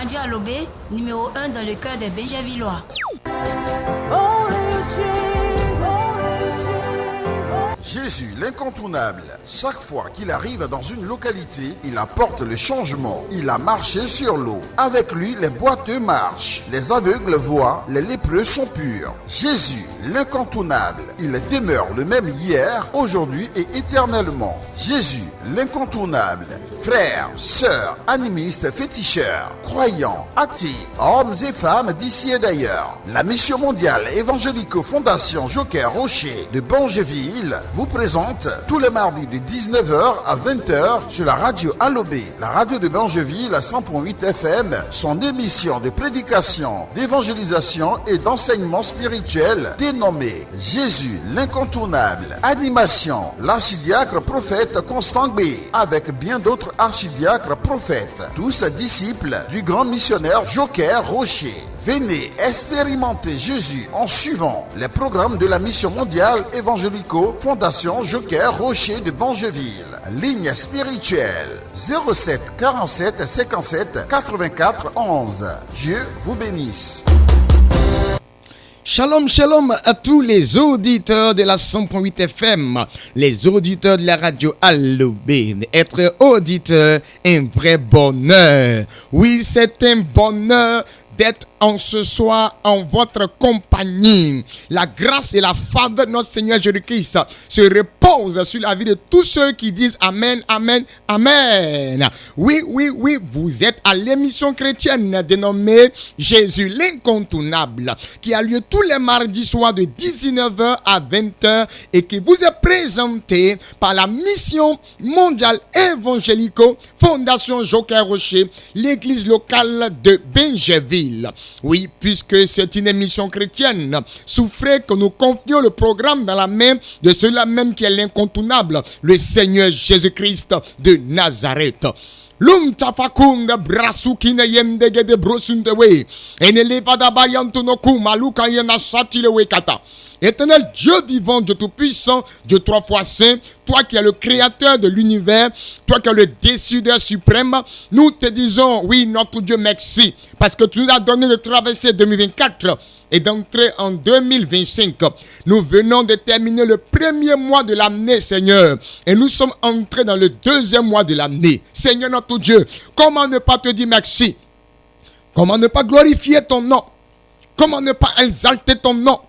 Radio Alobé, numéro 1 dans le cœur des Benjavillois. Jésus, l'incontournable. Chaque fois qu'il arrive dans une localité, il apporte le changement. Il a marché sur l'eau. Avec lui, les boiteux marchent, les aveugles voient, les lépreux sont purs. Jésus, l'incontournable. Il demeure le même hier, aujourd'hui et éternellement. Jésus, l'incontournable. Frères, sœurs, animistes, féticheurs, croyants, athées, hommes et femmes d'ici et d'ailleurs. La mission mondiale évangélico-fondation Joker Rocher de Bangeville vous présente tous les mardis de 19h à 20h sur la radio Alobé, la radio de Bangeville à 100.8 FM, son émission de prédication, d'évangélisation et d'enseignement spirituel dénommée Jésus l'incontournable. Animation, l'archidiacre prophète Constant B, avec bien d'autres archidiacres prophètes, tous disciples du grand missionnaire Joker Rocher. Venez expérimenter Jésus en suivant les programmes de la mission mondiale évangélico Fondation Joker Rocher de Bangeville. Ligne spirituelle 07 47 57 84 11. Dieu vous bénisse. Shalom, shalom à tous les auditeurs de la 100.8 FM, les auditeurs de la radio Alobé. Être auditeur, un vrai bonheur. Oui, c'est un bonheur d'être en ce soir en votre compagnie. La grâce et la faveur de notre Seigneur Jésus-Christ se reposent sur la vie de tous ceux qui disent Amen, Amen, Amen. Oui, vous êtes à l'émission chrétienne dénommée Jésus l'incontournable, qui a lieu tous les mardis soirs de 19h à 20h et qui vous est présentée par la mission mondiale évangélico Fondation Joker Rocher, l'église locale de Bangeville. Oui, puisque c'est une émission chrétienne, souffrez que nous confions le programme dans la main de celui-là même qui est l'incontournable, le Seigneur Jésus-Christ de Nazareth. Lum tafakunda brasukine yemdege de brosundewe eneleva da barianto no kuma luka yena satilewe kata. Éternel Dieu vivant, Dieu tout-puissant, Dieu trois fois saint, toi qui es le créateur de l'univers, toi qui es le décideur suprême, nous te disons, oui, notre Dieu, merci, parce que tu nous as donné de traverser 2024 et d'entrer en 2025. Nous venons de terminer le premier mois de l'année, Seigneur, et nous sommes entrés dans le deuxième mois de l'année. Seigneur notre Dieu, comment ne pas te dire merci? Comment ne pas glorifier ton nom? Comment ne pas exalter ton nom?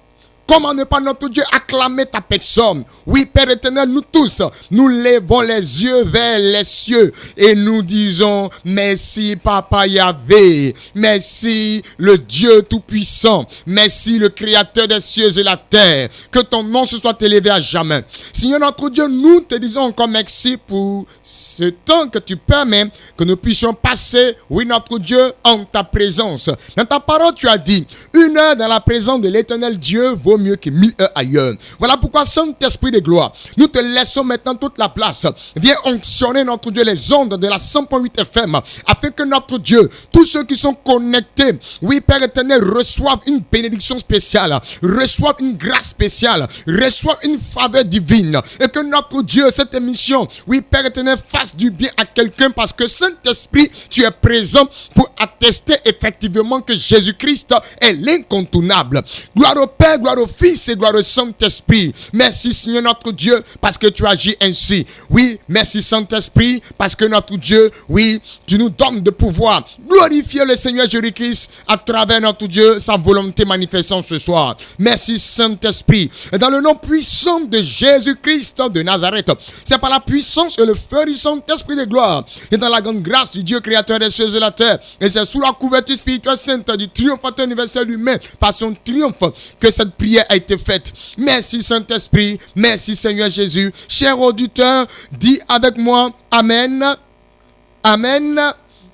Comment ne pas, notre Dieu, acclamer ta personne? Oui, Père éternel, nous tous, nous levons les yeux vers les cieux et nous disons merci, Papa Yahvé. Merci, le Dieu tout-puissant. Merci, le Créateur des cieux et la terre. Que ton nom se soit élevé à jamais. Seigneur notre Dieu, nous te disons encore merci pour ce temps que tu permets que nous puissions passer, oui, notre Dieu, en ta présence. Dans ta parole, tu as dit, 1 heure dans la présence de l'éternel Dieu vaut mieux que 1000 heures ailleurs. Voilà pourquoi, Saint-Esprit de gloire, nous te laissons maintenant toute la place. Viens onctionner, notre Dieu, les ondes de la 100.8 FM, afin que notre Dieu, tous ceux qui sont connectés, oui, Père éternel, reçoivent une bénédiction spéciale, reçoivent une grâce spéciale, reçoivent une faveur divine, et que notre Dieu, cette émission, oui, Père éternel, fasse du bien à quelqu'un, parce que Saint-Esprit, tu es présent pour attester effectivement que Jésus-Christ est l'incontournable. Gloire au Père, gloire au Fils et gloire au Saint-Esprit. Merci Seigneur notre Dieu parce que tu agis ainsi. Oui, merci Saint-Esprit parce que notre Dieu, oui, tu nous donnes de pouvoir glorifier le Seigneur Jésus-Christ à travers notre Dieu, sa volonté manifestant ce soir. Merci Saint-Esprit. Et dans le nom puissant de Jésus-Christ de Nazareth, c'est par la puissance et le feu du Saint-Esprit de gloire et dans la grande grâce du Dieu créateur des cieux et de la terre. Et c'est sous la couverture spirituelle sainte du triomphateur universel humain par son triomphe que cette prière a été faite. Merci Saint-Esprit, merci Seigneur Jésus. Chers auditeurs, dis avec moi Amen, Amen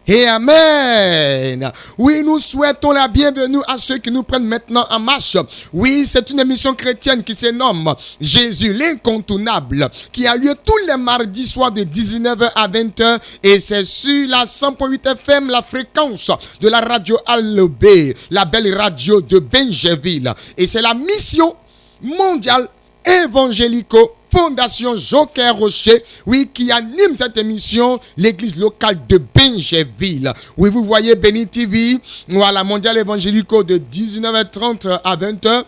et Amen. Oui, nous souhaitons la bienvenue à ceux qui nous prennent maintenant en marche. Oui, c'est une émission chrétienne qui se nomme Jésus l'incontournable, qui a lieu tous les mardis soirs de 19h à 20h et c'est sur la 100.8 FM, la fréquence de la radio Alobé, la belle radio de Bangeville. Et c'est la mission mondiale évangélico Fondation Joker Rocher, oui, qui anime cette émission, l'église locale de Benjeville. Oui, vous voyez Béni TV, voilà, Mondial Évangélico de 19h30 à 20h.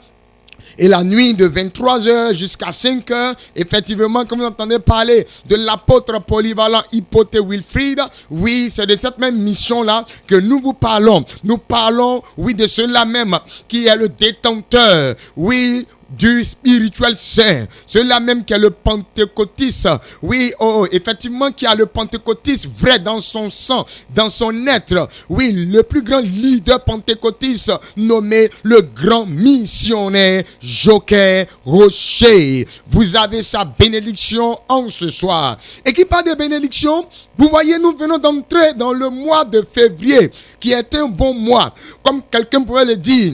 Et la nuit de 23h jusqu'à 5h, effectivement, comme vous entendez parler de l'apôtre polyvalent Hypothé Wilfried, oui, c'est de cette même mission-là que nous vous parlons. Nous parlons, oui, de cela même qui est le détenteur, oui, du spirituel saint, cela même qui est le pentecôtiste, oui, effectivement, qui a le pentecôtiste vrai dans son sang, dans son être, oui, le plus grand leader pentecôtiste nommé le grand missionnaire Joker Rocher. Vous avez sa bénédiction en ce soir. Et qui parle de bénédiction, vous voyez, nous venons d'entrer dans le mois de février, qui est un bon mois. Comme quelqu'un pourrait le dire,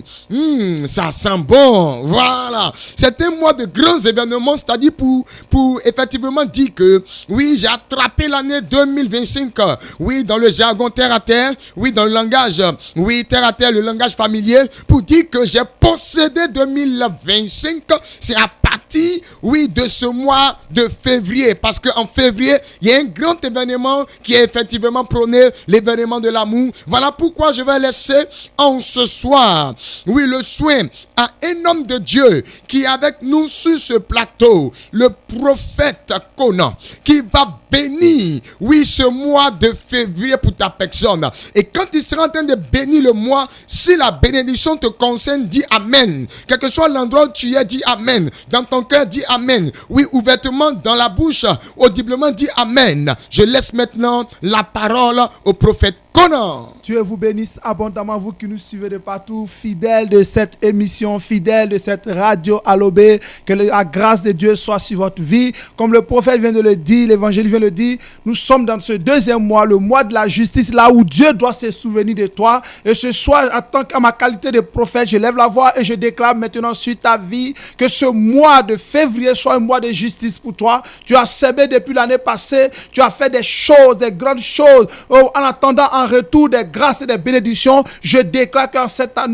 ça sent bon, voilà. C'est un mois de grands événements, c'est-à-dire pour effectivement dire que, oui, j'ai attrapé l'année 2025, oui, dans le jargon terre à terre, oui, dans le langage, oui, terre à terre, le langage familier, pour dire que j'ai possédé 2025, c'est à partir, oui, de ce mois de février, parce qu'en février, il y a un grand événement qui est effectivement prôné, l'événement de l'amour. Voilà pourquoi je vais laisser en ce soir, oui, le soin à un homme de Dieu qui est avec nous sur ce plateau, le prophète Conan, qui va bénir, oui, ce mois de février pour ta personne. Et quand il sera en train de bénir le mois, si la bénédiction te concerne, dis Amen. Quel que soit l'endroit où tu es, dis Amen. Dans ton cœur, dis Amen. Oui, ouvertement, dans la bouche, audiblement, dis Amen. Je laisse maintenant la parole au prophète Conan. Dieu vous bénisse abondamment, vous qui nous suivez de partout, fidèles de cette émission, fidèles de cette radio Allobé. Que la grâce de Dieu soit sur votre vie. Comme le prophète vient de le dire, l'évangile vient de le dire, nous sommes dans ce deuxième mois, le mois de la justice, là où Dieu doit se souvenir de toi. Et ce soir, en tant qu'à ma qualité de prophète, je lève la voix et je déclare maintenant sur ta vie que ce mois de février soit un mois de justice pour toi. Tu as semé depuis l'année passée, tu as fait des choses, des grandes choses, en attendant en retour des grâces et des bénédictions. Je déclare qu'en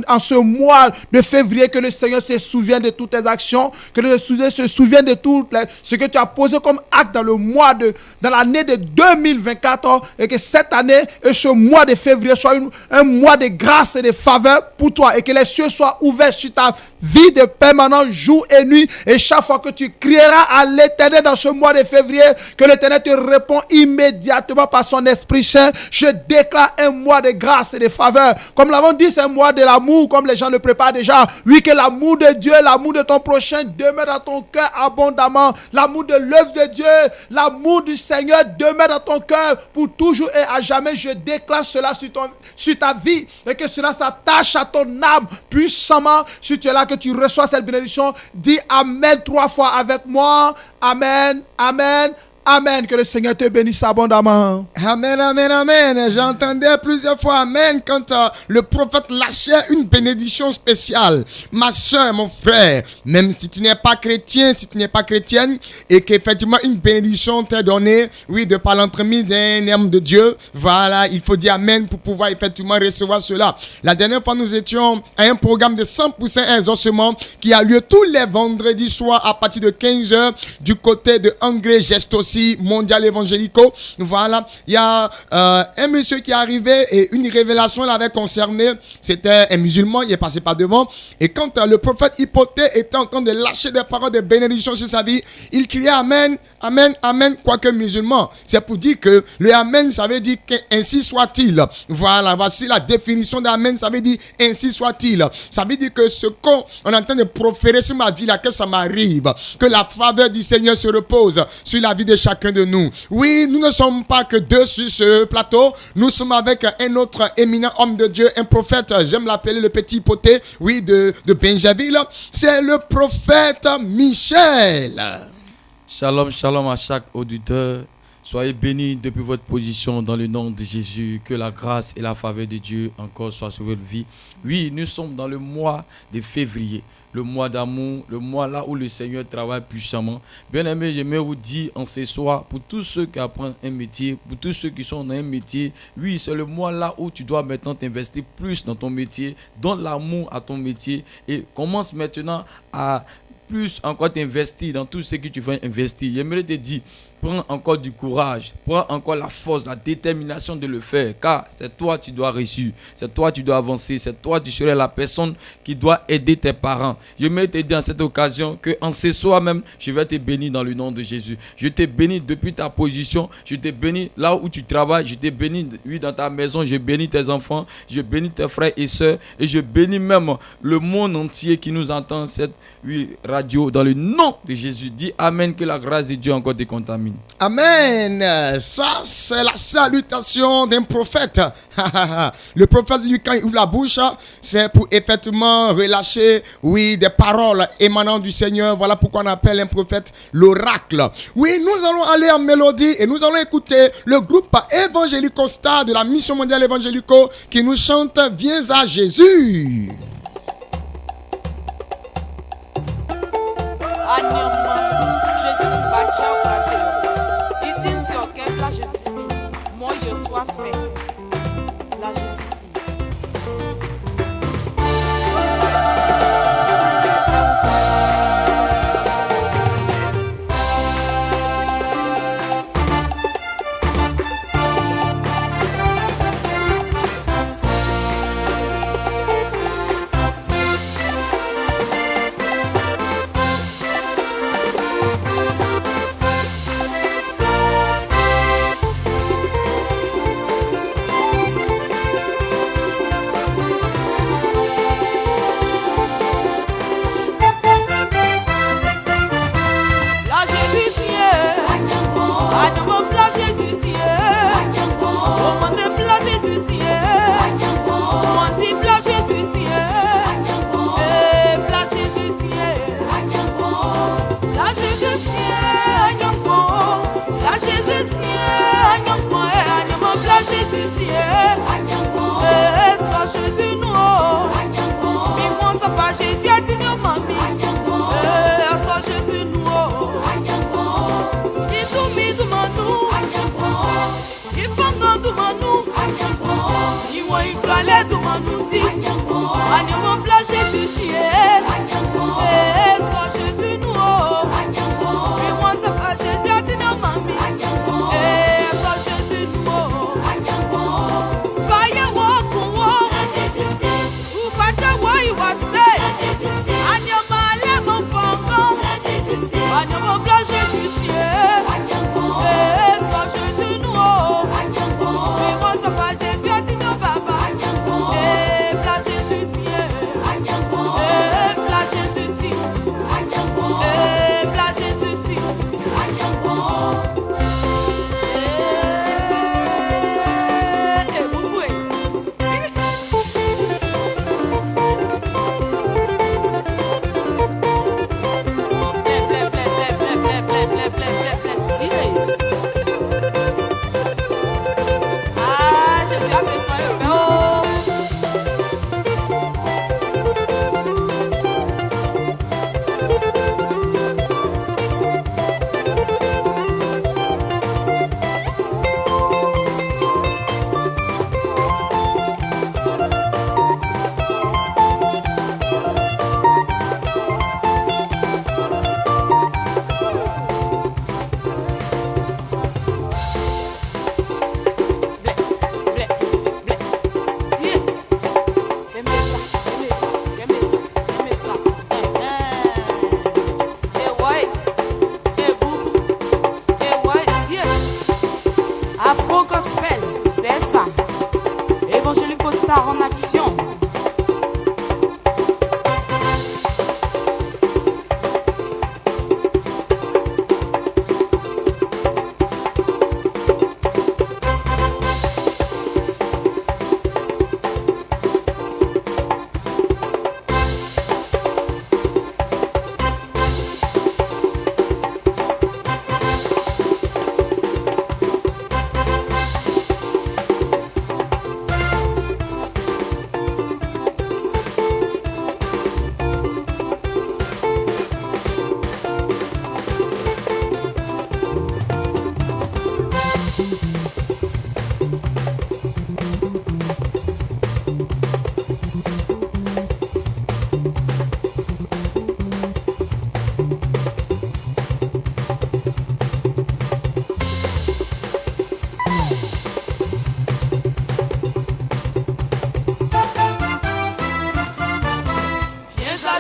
en ce mois de février, que le Seigneur se souvienne de toutes tes actions, que le Seigneur se souvienne de tout ce que tu as posé comme acte dans l'année de 2024, et que cette année et ce mois de février soit un mois de grâce et de faveur pour toi, et que les cieux soient ouverts sur ta vie de permanent jour et nuit. Et chaque fois que tu crieras à l'Éternel dans ce mois de février, que l'Éternel te répond immédiatement par son Esprit Saint. Je déclare un mois de grâce et de faveur. Comme l'avons dit, c'est un mois de l'amour, comme les gens le préparent déjà. Oui, que l'amour de Dieu, l'amour de ton prochain demeure dans ton cœur abondamment. L'amour de l'œuvre de Dieu, l'amour du Seigneur demeure dans ton cœur pour toujours et à jamais. Je déclare cela sur ta vie, et que cela s'attache à ton âme puissamment. Si tu es là, que tu reçois cette bénédiction, dis Amen 3 fois avec moi. Amen, Amen, Amen. Que le Seigneur te bénisse abondamment. Amen, amen, amen. J'entendais plusieurs fois Amen quand le prophète lâchait une bénédiction spéciale. Ma soeur, mon frère, même si tu n'es pas chrétien, si tu n'es pas chrétienne, et qu'effectivement une bénédiction t'est donnée, oui, de par l'entremise d'un homme de Dieu, voilà, il faut dire Amen pour pouvoir effectivement recevoir cela. La dernière fois, nous étions à un programme de 100% exaucement qui a lieu tous les vendredis soirs à partir de 15h du côté de Angré Gestosi Mondial Évangélico. Voilà, il y a un monsieur qui est arrivé et une révélation l'avait concerné. C'était un musulman, il est passé par devant, et quand le prophète Hypothé était en train de lâcher des paroles de bénédiction sur sa vie, il criait Amen, Amen, Amen, quoique musulman. C'est pour dire que le Amen, ça veut dire qu'ainsi soit-il. Voilà, voici la définition d'Amen, ça veut dire ainsi soit-il. Ça veut dire que ce qu'on est en train de proférer sur ma vie, là, que ça m'arrive, que la faveur du Seigneur se repose sur la vie de chacun de nous. Oui, nous ne sommes pas que deux sur ce plateau. Nous sommes avec un autre éminent homme de Dieu, un prophète, j'aime l'appeler le petit Hypothé, oui, de Benjaville. C'est le prophète Michel. Shalom, shalom à chaque auditeur. Soyez bénis depuis votre position dans le nom de Jésus. Que la grâce et la faveur de Dieu encore soient sur votre vie. Oui, nous sommes dans le mois de février, le mois d'amour, le mois là où le Seigneur travaille puissamment. Bien aimé, j'aimerais vous dire en ce soir, pour tous ceux qui apprennent un métier, pour tous ceux qui sont dans un métier, oui, c'est le mois là où tu dois maintenant t'investir plus dans ton métier, donne l'amour à ton métier et commence maintenant à plus encore t'investir dans tout ce que tu veux investir. J'aimerais te dire, prends encore du courage, prends encore la force, la détermination de le faire, car c'est toi tu dois réussir, c'est toi tu dois avancer, c'est toi tu serais la personne qui doit aider tes parents. J'aimerais te dire en cette occasion que en ce soir même, je vais te bénir dans le nom de Jésus. Je te bénis depuis ta position, je te bénis là où tu travailles, je te bénis oui, dans ta maison, je bénis tes enfants, je bénis tes frères et sœurs, et je bénis même le monde entier qui nous entend cette radio dans le nom de Jésus. Dis Amen, que la grâce de Dieu encore te contamine. Amen. Ça, c'est la salutation d'un prophète. Le prophète, lui, quand il ouvre la bouche, c'est pour effectivement relâcher, oui, des paroles émanant du Seigneur. Voilà pourquoi on appelle un prophète l'oracle. Oui, nous allons aller en mélodie et nous allons écouter le groupe Évangélico Star de la Mission mondiale évangélico qui nous chante Viens à Jésus. Jésus nous bâtit au cratère. Il dit sur quel là Jésus si moi je sois fait. Là Jésus si. Jésus nous, mais moi ça va Jésus a dit non mamie, ça Jésus nous, il tout du manou, il fanga du manou, il voit il galère du manou si, animal blanc Jésus si, ça Jésus nous, mais moi ça va Jésus a dit non mamie, ça Jésus nous. Upacha wai wase anyamale monfongo anyamo bla Jésus ça Jésus nous mais moi ça va Jésus a dit non papa bla Jésus bla Jésus bla Jésus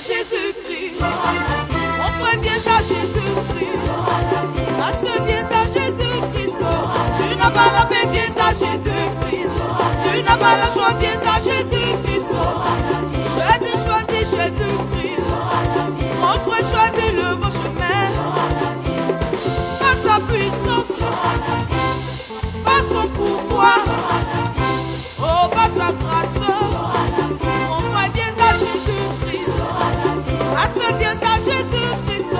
Jésus-Christ. Mon frère, viens à Jésus-Christ. Ma soeur, viens à Jésus-Christ. Tu n'as pas la paix, viens à Jésus-Christ. Tu n'as pas la joie, viens à Jésus-Christ. Choisis Jésus-Christ. Mon frère, choisis le bon chemin. Pas sa puissance, pas son pouvoir, oh, pas sa grâce. Mon frère, viens à Jésus-Christ. Ma soeur, viens à Jésus-Christ.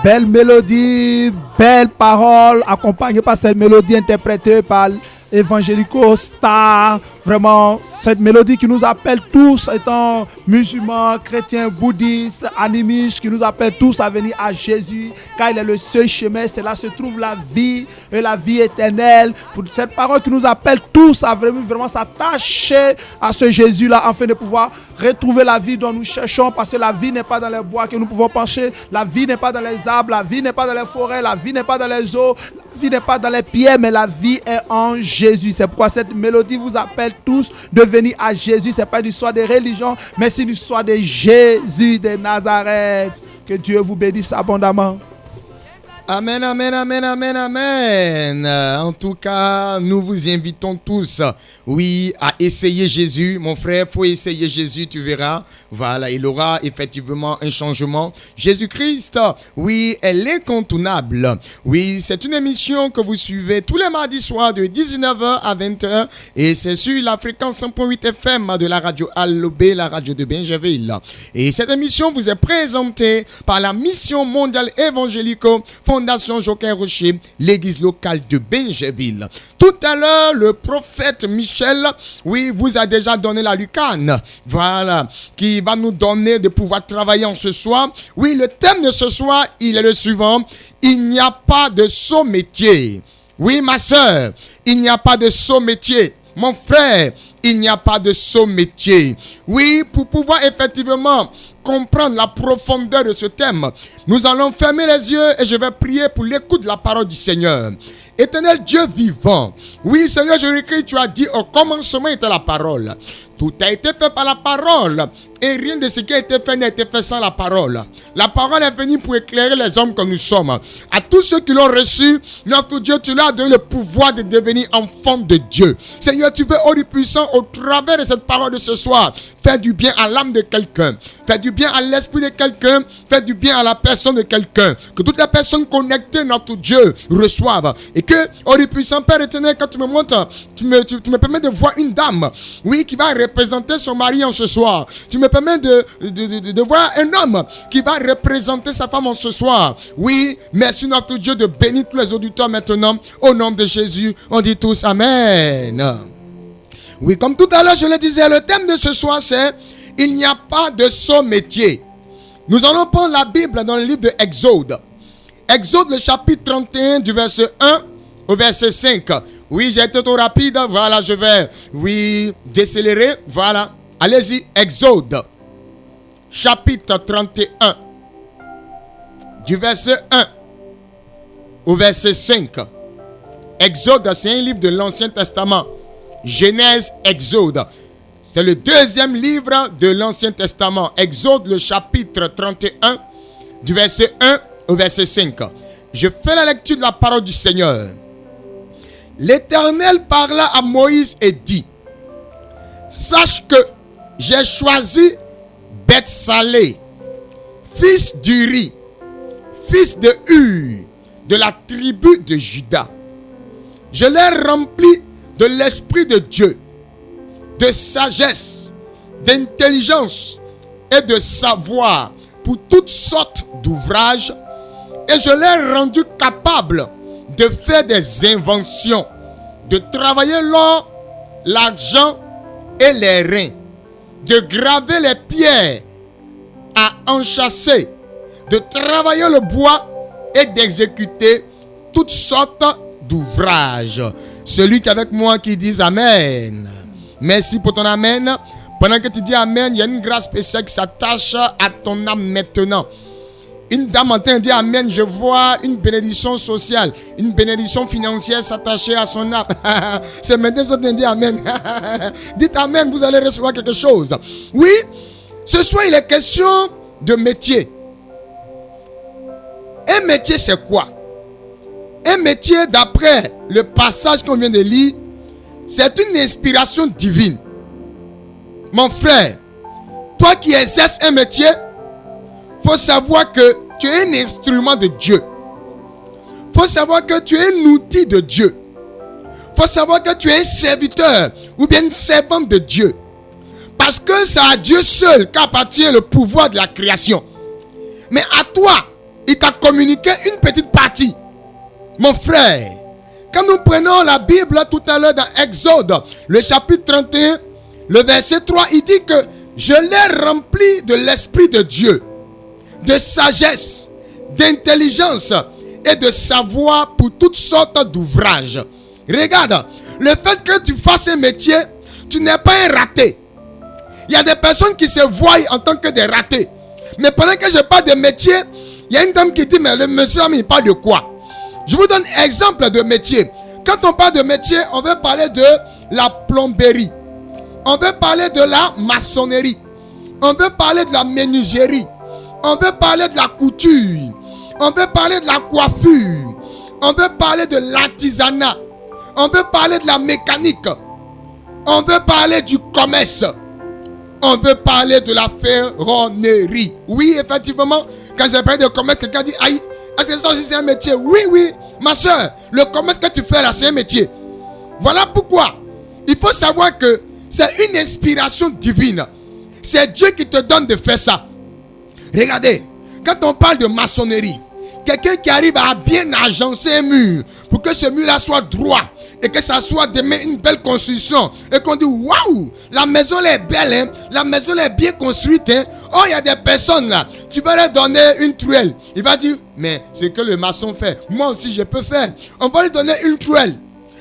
Belle mélodie, belle parole, accompagnée par cette mélodie interprétée par Evangelico Star. Vraiment, cette mélodie qui nous appelle tous, étant musulmans, chrétiens, bouddhistes, animistes, qui nous appelle tous à venir à Jésus, car il est le seul chemin, c'est là se trouve la vie et la vie éternelle. Pour cette parole qui nous appelle tous à vraiment s'attacher à ce Jésus-là, afin de pouvoir retrouver la vie dont nous cherchons, parce que la vie n'est pas dans les bois que nous pouvons pencher, la vie n'est pas dans les arbres, la vie n'est pas dans les forêts, la vie n'est pas dans les eaux, la vie n'est pas dans les pierres, mais la vie est en Jésus. C'est pourquoi cette mélodie vous appelle tous de venir à Jésus. C'est pas une histoire de religion, mais c'est une histoire de Jésus de Nazareth. Que Dieu vous bénisse abondamment. Amen, amen, amen, amen, amen. En tout cas, nous vous invitons tous, oui, à essayer Jésus. Mon frère, faut essayer Jésus, tu verras. Voilà, il aura effectivement un changement. Jésus-Christ, oui, est l'incontournable. Oui, c'est une émission que vous suivez tous les mardis soirs de 19h à 20h. Et c'est sur la fréquence 100.8 FM de la radio Allobé, la radio de Bingerville. Et cette émission vous est présentée par la Mission mondiale évangélico Fondation Joker Rocher, l'église locale de Bingerville. Tout à l'heure, le prophète Michel, oui, vous a déjà donné la lucane, voilà, qui va nous donner de pouvoir travailler en ce soir. Oui, le thème de ce soir, il est le suivant: il n'y a pas de saut métier. Oui, ma soeur, il n'y a pas de saut métier. Mon frère, il n'y a pas de saut métier. Oui, pour pouvoir effectivement comprendre la profondeur de ce thème, nous allons fermer les yeux et je vais prier pour l'écoute de la parole du Seigneur. Éternel Dieu vivant, oui Seigneur Jésus-Christ, tu as dit au commencement était la parole. Tout a été fait par la parole et rien de ce qui a été fait n'a été fait sans la parole. La parole est venue pour éclairer les hommes que nous sommes. À tous ceux qui l'ont reçu, notre Dieu, tu leur as donné le pouvoir de devenir enfants de Dieu. Seigneur, tu veux, ô Dieu puissant, au travers de cette parole de ce soir, faire du bien à l'âme de quelqu'un, faire du bien à l'esprit de quelqu'un, faire du bien à la personne de quelqu'un. Que toutes les personnes connectées, notre Dieu, reçoivent. Et que, ô Dieu puissant, Père éternel, quand tu me montres, tu me permets de voir une dame, oui, qui va représenter son mari en ce soir. Tu me permets de voir un homme qui va représenter sa femme en ce soir. Oui, merci notre Dieu de bénir tous les auditeurs maintenant. Au nom de Jésus, on dit tous Amen. Oui, comme tout à l'heure je le disais, le thème de ce soir c'est « Il n'y a pas de saut métier ». Nous allons prendre la Bible dans le livre de Exode. Exode, le chapitre 31 du verset 1 au verset 5. Oui, j'ai été trop rapide. Voilà, je vais, oui, décélérer. Voilà. Allez-y, Exode, chapitre 31, du verset 1 au verset 5. Exode, c'est un livre de l'Ancien Testament. Genèse, Exode. C'est le deuxième livre de l'Ancien Testament. Exode, le chapitre 31, du verset 1 au verset 5. Je fais la lecture de la parole du Seigneur. L'Éternel parla à Moïse et dit: sache que j'ai choisi Bethsalé, fils d'Uri, fils de Hur, de la tribu de Juda. Je l'ai rempli de l'Esprit de Dieu, de sagesse, d'intelligence et de savoir pour toutes sortes d'ouvrages, et je l'ai rendu capable de faire des inventions, de travailler l'or, l'argent et les reins, de graver les pierres à enchâsser, de travailler le bois et d'exécuter toutes sortes d'ouvrages. Celui qui est avec moi qui dit Amen. Merci pour ton Amen. Pendant que tu dis Amen, il y a une grâce spéciale qui s'attache à ton âme maintenant. Une dame en train de dire Amen, je vois une bénédiction sociale, une bénédiction financière s'attacher à son âme. C'est maintenant que vous dire Amen. Dites Amen, vous allez recevoir quelque chose. Oui, Ce soir, il est question de métier. Un métier, c'est quoi? Un métier, d'après le passage qu'on vient de lire, c'est une inspiration divine. Mon frère, toi qui exerces un métier, il faut savoir que tu es un instrument de Dieu. Il faut savoir que tu es un outil de Dieu. Il faut savoir que tu es un serviteur ou bien une servante de Dieu. Parce que c'est à Dieu seul qu'appartient le pouvoir de la création. Mais à toi, il t'a communiqué une petite partie. Mon frère, quand nous prenons la Bible tout à l'heure dans Exode, le chapitre 31, le verset 3, il dit que je l'ai rempli de l'Esprit de Dieu, de sagesse, d'intelligence et de savoir pour toutes sortes d'ouvrages. Regarde, le fait que tu fasses un métier, tu n'es pas un raté. Il y a des personnes qui se voient en tant que des ratés. Mais pendant que je parle de métier, il y a une dame qui dit, mais le monsieur, il parle de quoi? Je vous donne un exemple de métier. Quand on parle de métier, on veut parler de la plomberie. On veut parler de la maçonnerie. On veut parler de la menuiserie. On veut parler de la couture. On veut parler de la coiffure. On veut parler de l'artisanat. On veut parler de la mécanique. On veut parler du commerce. On veut parler de la ferronnerie. Oui, effectivement, quand j'ai parlé de commerce, quelqu'un dit, aïe, est-ce que ça aussi c'est un métier? Oui, oui, ma soeur, le commerce que tu fais là, c'est un métier. Voilà pourquoi il faut savoir que c'est une inspiration divine. C'est Dieu qui te donne de faire ça. Regardez, quand on parle de maçonnerie, quelqu'un qui arrive à bien agencer un mur pour que ce mur-là soit droit et que ça soit demain une belle construction et qu'on dit waouh, la maison là est belle, hein? La maison là est bien construite, hein? Oh, il y a des personnes là, tu vas leur donner une truelle, il va dire mais c'est que le maçon fait, moi aussi je peux faire. On va lui donner une truelle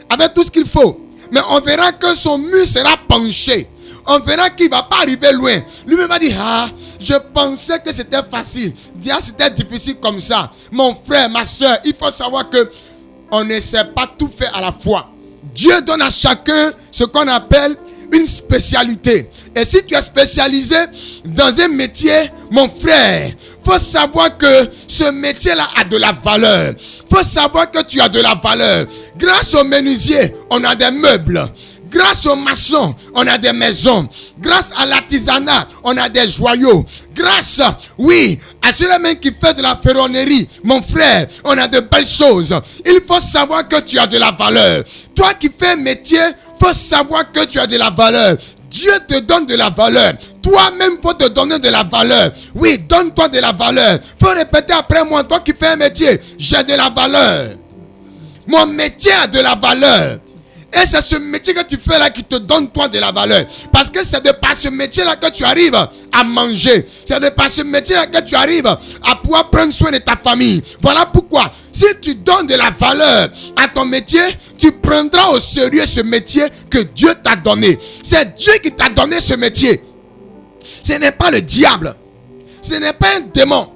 avec tout ce qu'il faut, mais on verra que son mur sera penché. On verra qu'il ne va pas arriver loin. Lui-même va dire, ah, je pensais que c'était facile. Dia, c'était difficile comme ça. Mon frère, ma soeur, il faut savoir que on ne sait pas tout faire à la fois. Dieu donne à chacun ce qu'on appelle une spécialité. Et si tu es spécialisé dans un métier, mon frère, faut savoir que ce métier-là a de la valeur. Faut savoir que tu as de la valeur. Grâce au menuisier, on a des meubles. Grâce aux maçons, on a des maisons. Grâce à l'artisanat, on a des joyaux. Grâce, oui, à celui-là qui fait de la ferronnerie, mon frère, on a de belles choses. Il faut savoir que tu as de la valeur. Toi qui fais un métier, faut savoir que tu as de la valeur. Dieu te donne de la valeur. Toi-même, faut te donner de la valeur. Oui, donne-toi de la valeur. Faut répéter après moi, toi qui fais un métier, j'ai de la valeur. Mon métier a de la valeur. Et c'est ce métier que tu fais là qui te donne toi de la valeur. Parce que c'est de par ce métier là que tu arrives à manger. C'est de par ce métier là que tu arrives à pouvoir prendre soin de ta famille. Voilà pourquoi, si tu donnes de la valeur à ton métier, tu prendras au sérieux ce métier que Dieu t'a donné. C'est Dieu qui t'a donné ce métier. Ce n'est pas le diable. Ce n'est pas un démon.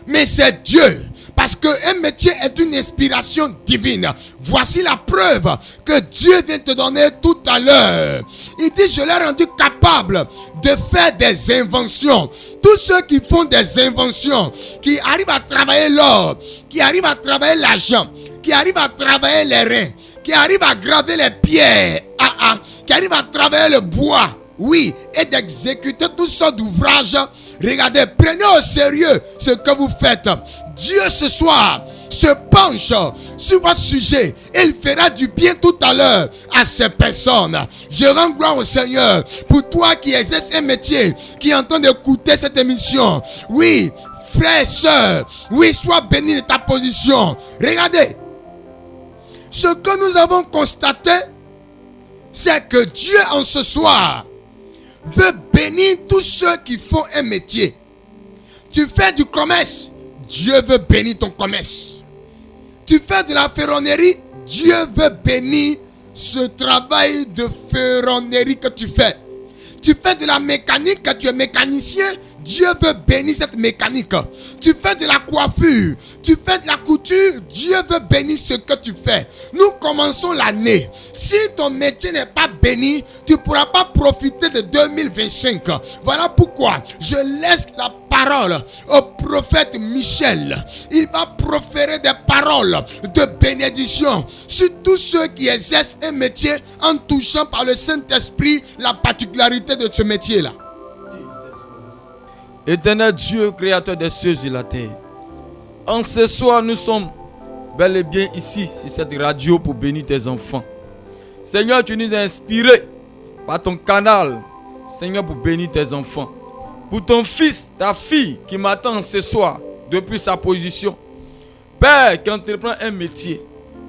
Mais c'est Dieu. Parce qu'un métier est une inspiration divine. Voici la preuve que Dieu vient te donner tout à l'heure. Il dit, je l'ai rendu capable de faire des inventions. Tous ceux qui font des inventions, qui arrivent à travailler l'or, qui arrivent à travailler l'argent, qui arrivent à travailler les reins, qui arrivent à graver les pierres, qui arrivent à travailler le bois, oui, et d'exécuter toutes sortes d'ouvrages. Regardez, prenez au sérieux ce que vous faites. Dieu ce soir se penche sur votre sujet et il fera du bien tout à l'heure à ces personnes. Je rends gloire au Seigneur pour toi qui exerces un métier, qui est en train d'écouter cette émission. Oui, frère et soeur, oui, sois béni de ta position. Regardez, ce que nous avons constaté, c'est que Dieu en ce soir veut bénir tous ceux qui font un métier. Tu fais du commerce, Dieu veut bénir ton commerce. Tu fais de la ferronnerie, Dieu veut bénir ce travail de ferronnerie que tu fais. Tu fais de la mécanique, tu es mécanicien, Dieu veut bénir cette mécanique. Tu fais de la coiffure, tu fais de la couture, Dieu veut bénir ce que tu fais. Nous commençons l'année. Si ton métier n'est pas béni, tu ne pourras pas profiter de 2025. Voilà pourquoi je laisse la parole au prophète Michel. Il va proférer des paroles de bénédiction sur tous ceux qui exercent un métier en touchant par le Saint-Esprit la particularité de ce métier-là. Éternel Dieu, créateur des cieux et de la terre, en ce soir, nous sommes bel et bien ici, sur cette radio, pour bénir tes enfants. Seigneur, tu nous as inspirés par ton canal, Seigneur, pour bénir tes enfants. Pour ton fils, ta fille qui m'attend ce soir, depuis sa position. Père, qui entreprend un métier,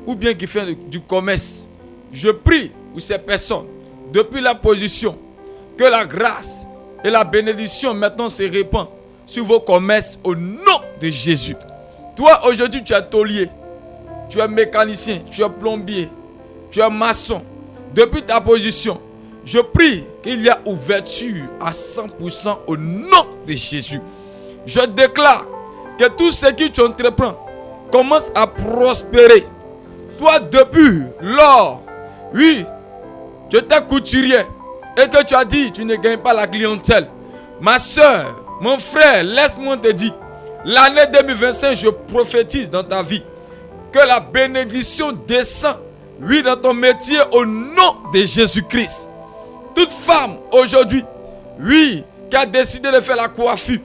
ou bien qui fait du commerce. Je prie pour ces personnes, depuis la position, que la grâce et la bénédiction maintenant se répandent sur vos commerces au nom de Jésus. Toi, aujourd'hui, tu es taulier, tu es mécanicien, tu es plombier, tu es maçon. Depuis ta position, je prie qu'il y a ouverture à 100% au nom de Jésus. Je déclare que tout ce que tu entreprends commence à prospérer. Toi, depuis lors, oui, tu étais couturier et que tu as dit tu ne gagnes pas la clientèle. Ma soeur, mon frère, laisse-moi te dire, l'année 2025, je prophétise dans ta vie que la bénédiction descend, oui, dans ton métier au nom de Jésus-Christ. Toute femme aujourd'hui, oui, qui a décidé de faire la coiffure,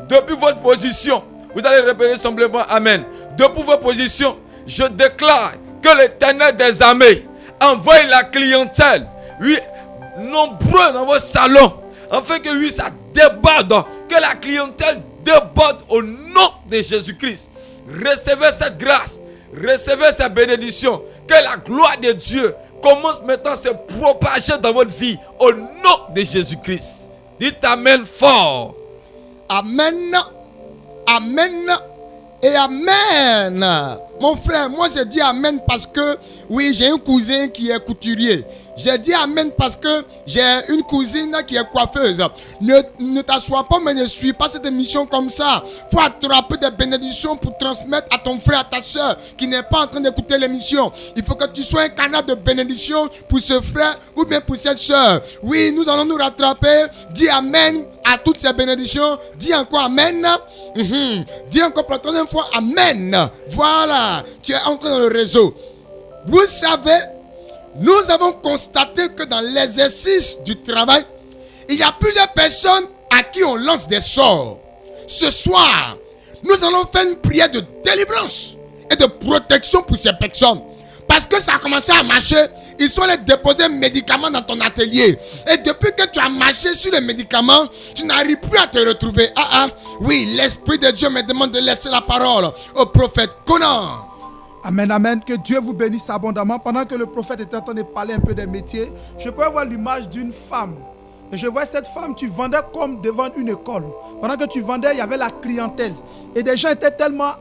depuis votre position, vous allez répéter simplement Amen. Depuis votre position, je déclare que l'Éternel des armées envoie la clientèle, oui, nombreux dans vos salons, afin que oui, ça déborde, que la clientèle déborde au nom de Jésus-Christ. Recevez cette grâce, recevez cette bénédiction, que la gloire de Dieu commence maintenant à se propager dans votre vie au nom de Jésus-Christ. Dites Amen fort. Amen, Amen et Amen. Mon frère, moi je dis Amen parce que, oui, j'ai un cousin qui est couturier. J'ai dit Amen parce que j'ai une cousine qui est coiffeuse. Ne t'assois pas, mais ne suis pas cette émission comme ça. Il faut attraper des bénédictions pour transmettre à ton frère, à ta soeur qui n'est pas en train d'écouter l'émission. Il faut que tu sois un canal de bénédiction pour ce frère ou bien pour cette soeur. Oui, nous allons nous rattraper. Dis Amen à toutes ces bénédictions. Dis encore Amen. Dis encore pour la troisième fois Amen. Voilà, tu es entré dans le réseau. Vous savez, nous avons constaté que dans l'exercice du travail, il y a plusieurs personnes à qui on lance des sorts. Ce soir, nous allons faire une prière de délivrance et de protection pour ces personnes. Parce que ça a commencé à marcher, ils sont allés déposer un médicament dans ton atelier. Et depuis que tu as marché sur les médicaments, tu n'arrives plus à te retrouver. Oui, l'Esprit de Dieu me demande de laisser la parole au prophète Conan. Amen, amen. Que Dieu vous bénisse abondamment. Pendant que le prophète était en train de parler un peu des métiers, je peux voir l'image d'une femme. Et je vois cette femme, tu vendais comme devant une école. Pendant que tu vendais, il y avait la clientèle. Et des gens étaient tellement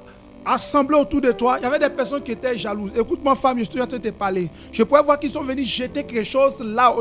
assemblés autour de toi, il y avait des personnes qui étaient jalouses. Écoute-moi femme, je suis en train de te parler. Je pouvais voir qu'ils sont venus jeter quelque chose là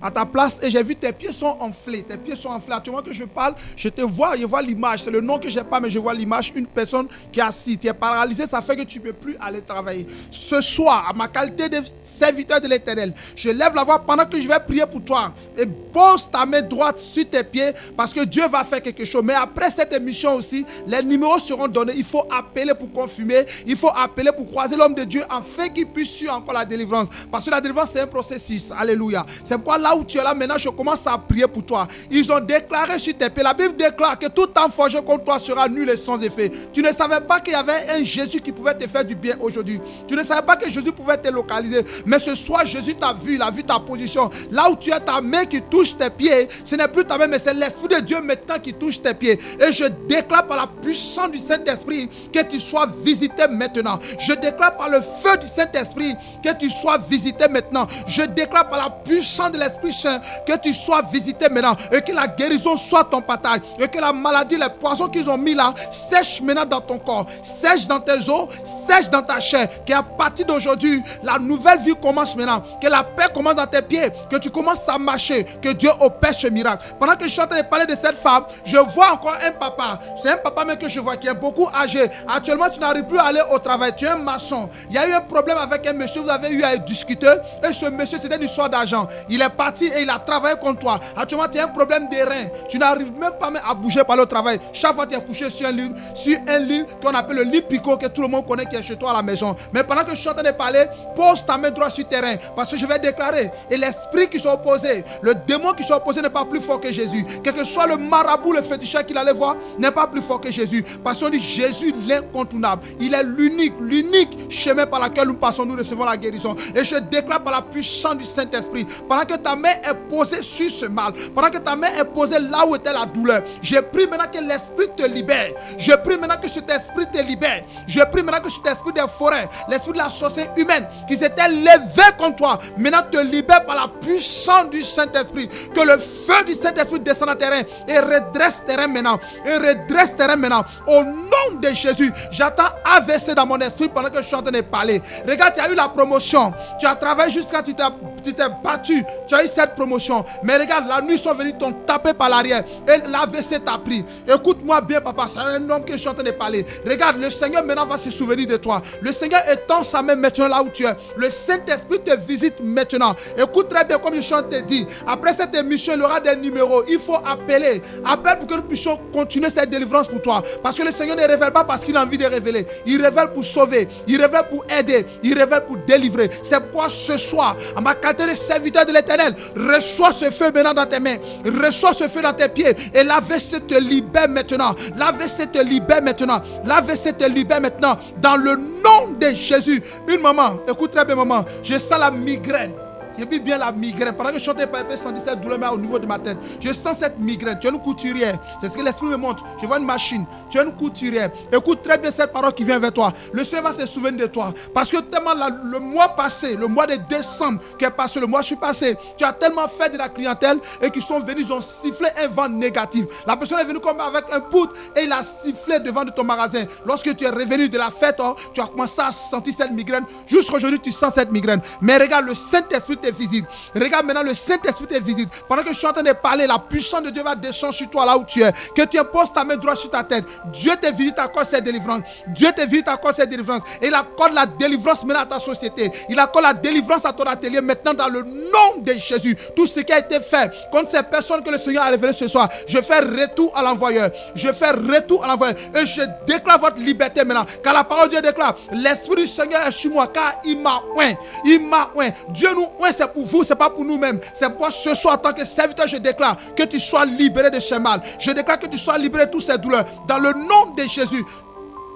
à ta place et j'ai vu tes pieds sont enflés. Tes pieds sont enflés. Tu vois que je parle, je vois l'image. C'est le nom que je n'ai pas, mais je vois l'image. Une personne qui est assise, tu es paralysé, ça fait que tu ne peux plus aller travailler. Ce soir, à ma qualité de serviteur de l'Éternel, je lève la voix pendant que je vais prier pour toi et pose ta main droite sur tes pieds parce que Dieu va faire quelque chose. Mais après cette émission aussi, les numéros seront donnés. Il faut appeler pour confirmer, il faut appeler pour croiser l'homme de Dieu afin qu'il puisse suivre encore la délivrance. Parce que la délivrance c'est un processus. Alléluia. C'est pourquoi là où tu es là maintenant, je commence à prier pour toi. Ils ont déclaré sur tes pieds. La Bible déclare que tout temps forgé contre toi sera nul et sans effet. Tu ne savais pas qu'il y avait un Jésus qui pouvait te faire du bien aujourd'hui. Tu ne savais pas que Jésus pouvait te localiser. Mais ce soir, Jésus t'a vu, il a vu ta position. Là où tu as ta main qui touche tes pieds, ce n'est plus ta main, mais c'est l'Esprit de Dieu maintenant qui touche tes pieds. Et je déclare par la puissance du Saint-Esprit que tu sois sois visité maintenant. Je déclare par le feu du Saint-Esprit que tu sois visité maintenant. Je déclare par la puissance de l'Esprit Saint que tu sois visité maintenant et que la guérison soit ton partage et que la maladie, les poisons qu'ils ont mis là, sèche maintenant dans ton corps, sèche dans tes os, sèche dans ta chair. Qu'à partir d'aujourd'hui, la nouvelle vie commence maintenant. Que la paix commence dans tes pieds, que tu commences à marcher, que Dieu opère ce miracle. Pendant que je suis en train de parler de cette femme, je vois encore un papa. C'est un papa même que je vois qui est beaucoup âgé. Actuellement, tu n'arrives plus à aller au travail. Tu es un maçon. Il y a eu un problème avec un monsieur. Vous avez eu à discuter. Et ce monsieur, c'était une histoire d'argent. Il est parti et il a travaillé contre toi. Actuellement, tu as un problème des reins. Tu n'arrives même pas à bouger par le travail. Chaque fois, tu es couché sur un lit qu'on appelle le lit picot, que tout le monde connaît, qui est chez toi à la maison. Mais pendant que je suis en train de parler, pose ta main droite sur le terrain. Parce que je vais déclarer. Et l'esprit qui sont opposés, le démon qui sont opposés n'est pas plus fort que Jésus. Quel que soit le marabout, le féticheur qu'il allait voir, n'est pas plus fort que Jésus. Parce qu'on dit Jésus l'incontournable. Il est l'unique chemin par lequel nous passons, nous recevons la guérison. Et je déclare par la puissance du Saint-Esprit, pendant que ta main est posée sur ce mal, pendant que ta main est posée là où était la douleur, je prie maintenant que l'esprit te libère. Je prie maintenant que cet esprit te libère. Je prie maintenant que cet esprit des forêts, l'esprit de la sorcellerie humaine qui s'était levé contre toi, maintenant te libère par la puissance du Saint-Esprit. Que le feu du Saint-Esprit descende dans tes reins et redresse tes reins maintenant. Et redresse tes reins maintenant. Au nom de Jésus, j'attends AVC dans mon esprit pendant que je suis en train de parler. Regarde, tu as eu la promotion. Tu as travaillé jusqu'à tu t'es battu. Tu as eu cette promotion. Mais regarde, la nuit, ils sont venus t'ont tapé par l'arrière. Et l'AVC t'a pris. Écoute-moi bien, papa. C'est un homme que je suis en train de parler. Regarde, le Seigneur maintenant va se souvenir de toi. Le Seigneur étend sa main maintenant là où tu es. Le Saint-Esprit te visite maintenant. Écoute très bien comme je suis en train de te dire. Après cette émission, il y aura des numéros. Il faut appeler. Appelle pour que nous puissions continuer cette délivrance pour toi. Parce que le Seigneur ne révèle pas parce qu'il a envie de révéler. Il révèle pour sauver. Il révèle pour aider. Il révèle pour délivrer. C'est pourquoi ce soir, en ma qualité de serviteur de l'Éternel, reçois ce feu maintenant dans tes mains. Reçois ce feu dans tes pieds. Et l'AVC te libère maintenant. L'AVC te libère maintenant. L'AVC te libère maintenant. Dans le nom de Jésus. Une maman, écoute très bien maman, je sens la migraine. J'ai vu bien la migraine. Pendant que je chantais, je sentais cette douleur au niveau de ma tête. Je sens cette migraine. Tu es une couturière. C'est ce que l'esprit me montre. Je vois une machine. Tu es une couturière. Écoute très bien cette parole qui vient vers toi. Le Seigneur va se souvenir de toi. Parce que tellement le mois passé, le mois de décembre qui est passé, le mois je suis passé, tu as tellement fait de la clientèle et qu'ils sont venus, ils ont sifflé un vent négatif. La personne est venue comme avec un poutre et il a sifflé devant de ton magasin. Lorsque tu es revenu de la fête, tu as commencé à sentir cette migraine. Jusqu'aujourd'hui, tu sens cette migraine. Mais regarde, le Saint-Esprit te visite. Regarde maintenant, le Saint-Esprit te visite. Pendant que je suis en train de parler, la puissance de Dieu va descendre sur toi là où tu es. Que tu imposes ta main droite sur ta tête. Dieu te visite à cause de cette délivrance. Dieu te visite à cause de cette délivrance. Et il accorde la délivrance maintenant à ta société. Il accorde la délivrance à ton atelier maintenant dans le nom de Jésus. Tout ce qui a été fait contre ces personnes que le Seigneur a révélées ce soir, je fais retour à l'envoyeur. Je fais retour à l'envoyeur. Et je déclare votre liberté maintenant. Car la parole de Dieu déclare, l'Esprit du Seigneur est sur moi. Car il m'a oint. Il m'a oint. Dieu nous oint, c'est pour vous, c'est pas pour nous-mêmes. C'est pourquoi ce soir, en tant que serviteur, je déclare que tu sois libéré de ce mal. Je déclare que tu sois libéré de toutes ces douleurs. Dans le nom de Jésus.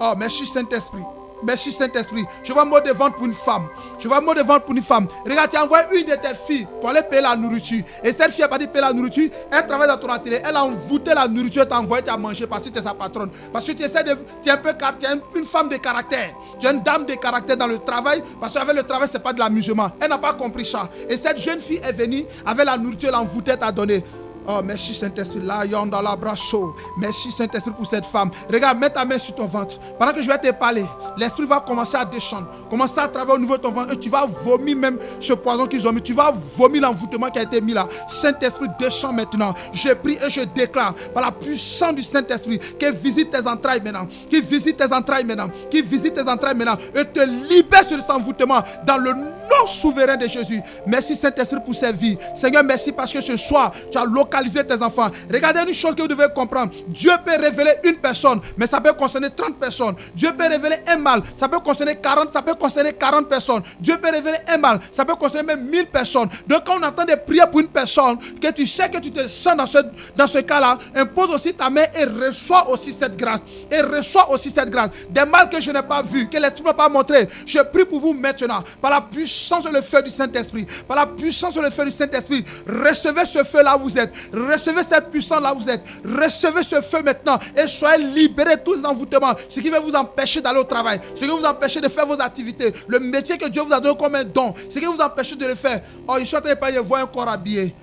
Oh, merci Saint-Esprit. Merci Saint-Esprit. Je vois un mot de vente pour une femme. Je vois un mot de vente pour une femme. Regarde, tu as envoyé une de tes filles pour aller payer la nourriture. Et cette fille a pas dit payer la nourriture. Elle travaille dans ton atelier. Elle a envoûté la nourriture et t'a envoyé à manger parce que tu es sa patronne. Parce que tu essaies de. Tu es un peu. Tu es une femme de caractère. Tu es une dame de caractère dans le travail. Parce qu'avec le travail, ce n'est pas de l'amusement. Elle n'a pas compris ça. Et cette jeune fille est venue avec la nourriture, elle a envoûté, t'a donné. Oh, merci Saint-Esprit. Là, yon dans la brasso. Merci Saint-Esprit pour cette femme. Regarde, mets ta main sur ton ventre. Pendant que je vais te parler, l'Esprit va commencer à descendre. Commencer à travailler au niveau de ton ventre. Et tu vas vomir même ce poison qu'ils ont mis. Tu vas vomir l'envoûtement qui a été mis là. Saint-Esprit, descend maintenant. Je prie et je déclare par la puissance du Saint-Esprit qu'il visite tes entrailles maintenant. Qu'il visite tes entrailles maintenant. Qu'il visite tes entrailles maintenant. Et te libère sur cet envoûtement dans le nom souverain de Jésus. Merci Saint-Esprit pour cette vie. Seigneur, merci parce que ce soir, tu as localisé tes enfants. Regardez une chose que vous devez comprendre. Dieu peut révéler une personne, mais ça peut concerner 30 personnes. Dieu peut révéler un mal, ça peut concerner 40, ça peut concerner 40 personnes. Dieu peut révéler un mal, ça peut concerner même 1000 personnes. Donc quand on entend des prières pour une personne, que tu sais que tu te sens dans ce cas-là, impose aussi ta main et reçois aussi cette grâce. Et reçois aussi cette grâce. Des mal que je n'ai pas vu, que l'Esprit ne m'a pas montré. Je prie pour vous maintenant, par la puissance puissance et le feu du Saint-Esprit. Par la puissance et le feu du Saint-Esprit, recevez ce feu là où vous êtes. Recevez cette puissance là où vous êtes. Recevez ce feu maintenant et soyez libérés de tous les envoûtements. Ce qui va vous empêcher d'aller au travail. Ce qui va vous empêcher de faire vos activités. Le métier que Dieu vous a donné comme un don. Ce qui va vous empêcher de le faire. Oh, je suis en train de parler, je vois un corps habillé.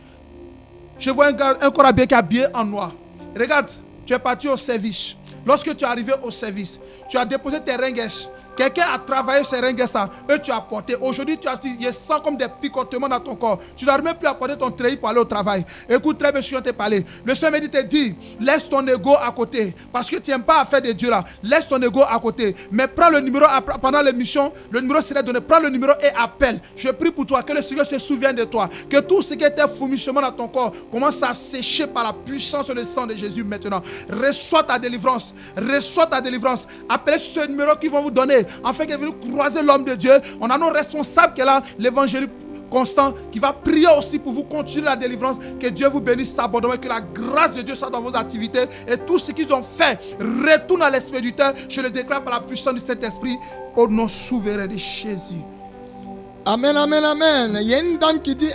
Je vois un corps habillé qui est habillé en noir. Regarde, tu es parti au service. Lorsque tu es arrivé au service, tu as déposé tes ringues. Quelqu'un a travaillé ces ringues et tu as porté. Aujourd'hui, tu as dit, je sens comme des picotements dans ton corps. Tu n'arrives même plus à porter ton treillis pour aller au travail. Écoute très bien ce que je t'ai parlé. Le Seigneur me dit, laisse ton ego à côté. Parce que tu n'aimes pas à faire de Dieu là. Laisse ton ego à côté. Mais prends le numéro pendant l'émission. Le numéro serait donné. Prends le numéro et appelle. Je prie pour toi. Que le Seigneur se souvienne de toi. Que tout ce qui était fourmissement dans ton corps commence à sécher par la puissance et le sang de Jésus maintenant. Reçois ta délivrance. Reçois ta délivrance. Appelez sur ce numéro qu'ils vont vous donner. Afin qu'elle vienne croiser l'homme de Dieu. On a nos responsables qui est là, l'évangile Constant, qui va prier aussi pour vous continuer la délivrance. Que Dieu vous bénisse abondamment. Que la grâce de Dieu soit dans vos activités. Et tout ce qu'ils ont fait retourne à l'expéditeur. Je le déclare par la puissance du Saint-Esprit. Au nom souverain de Jésus. Amen, amen, amen. Il y a une dame qui dit,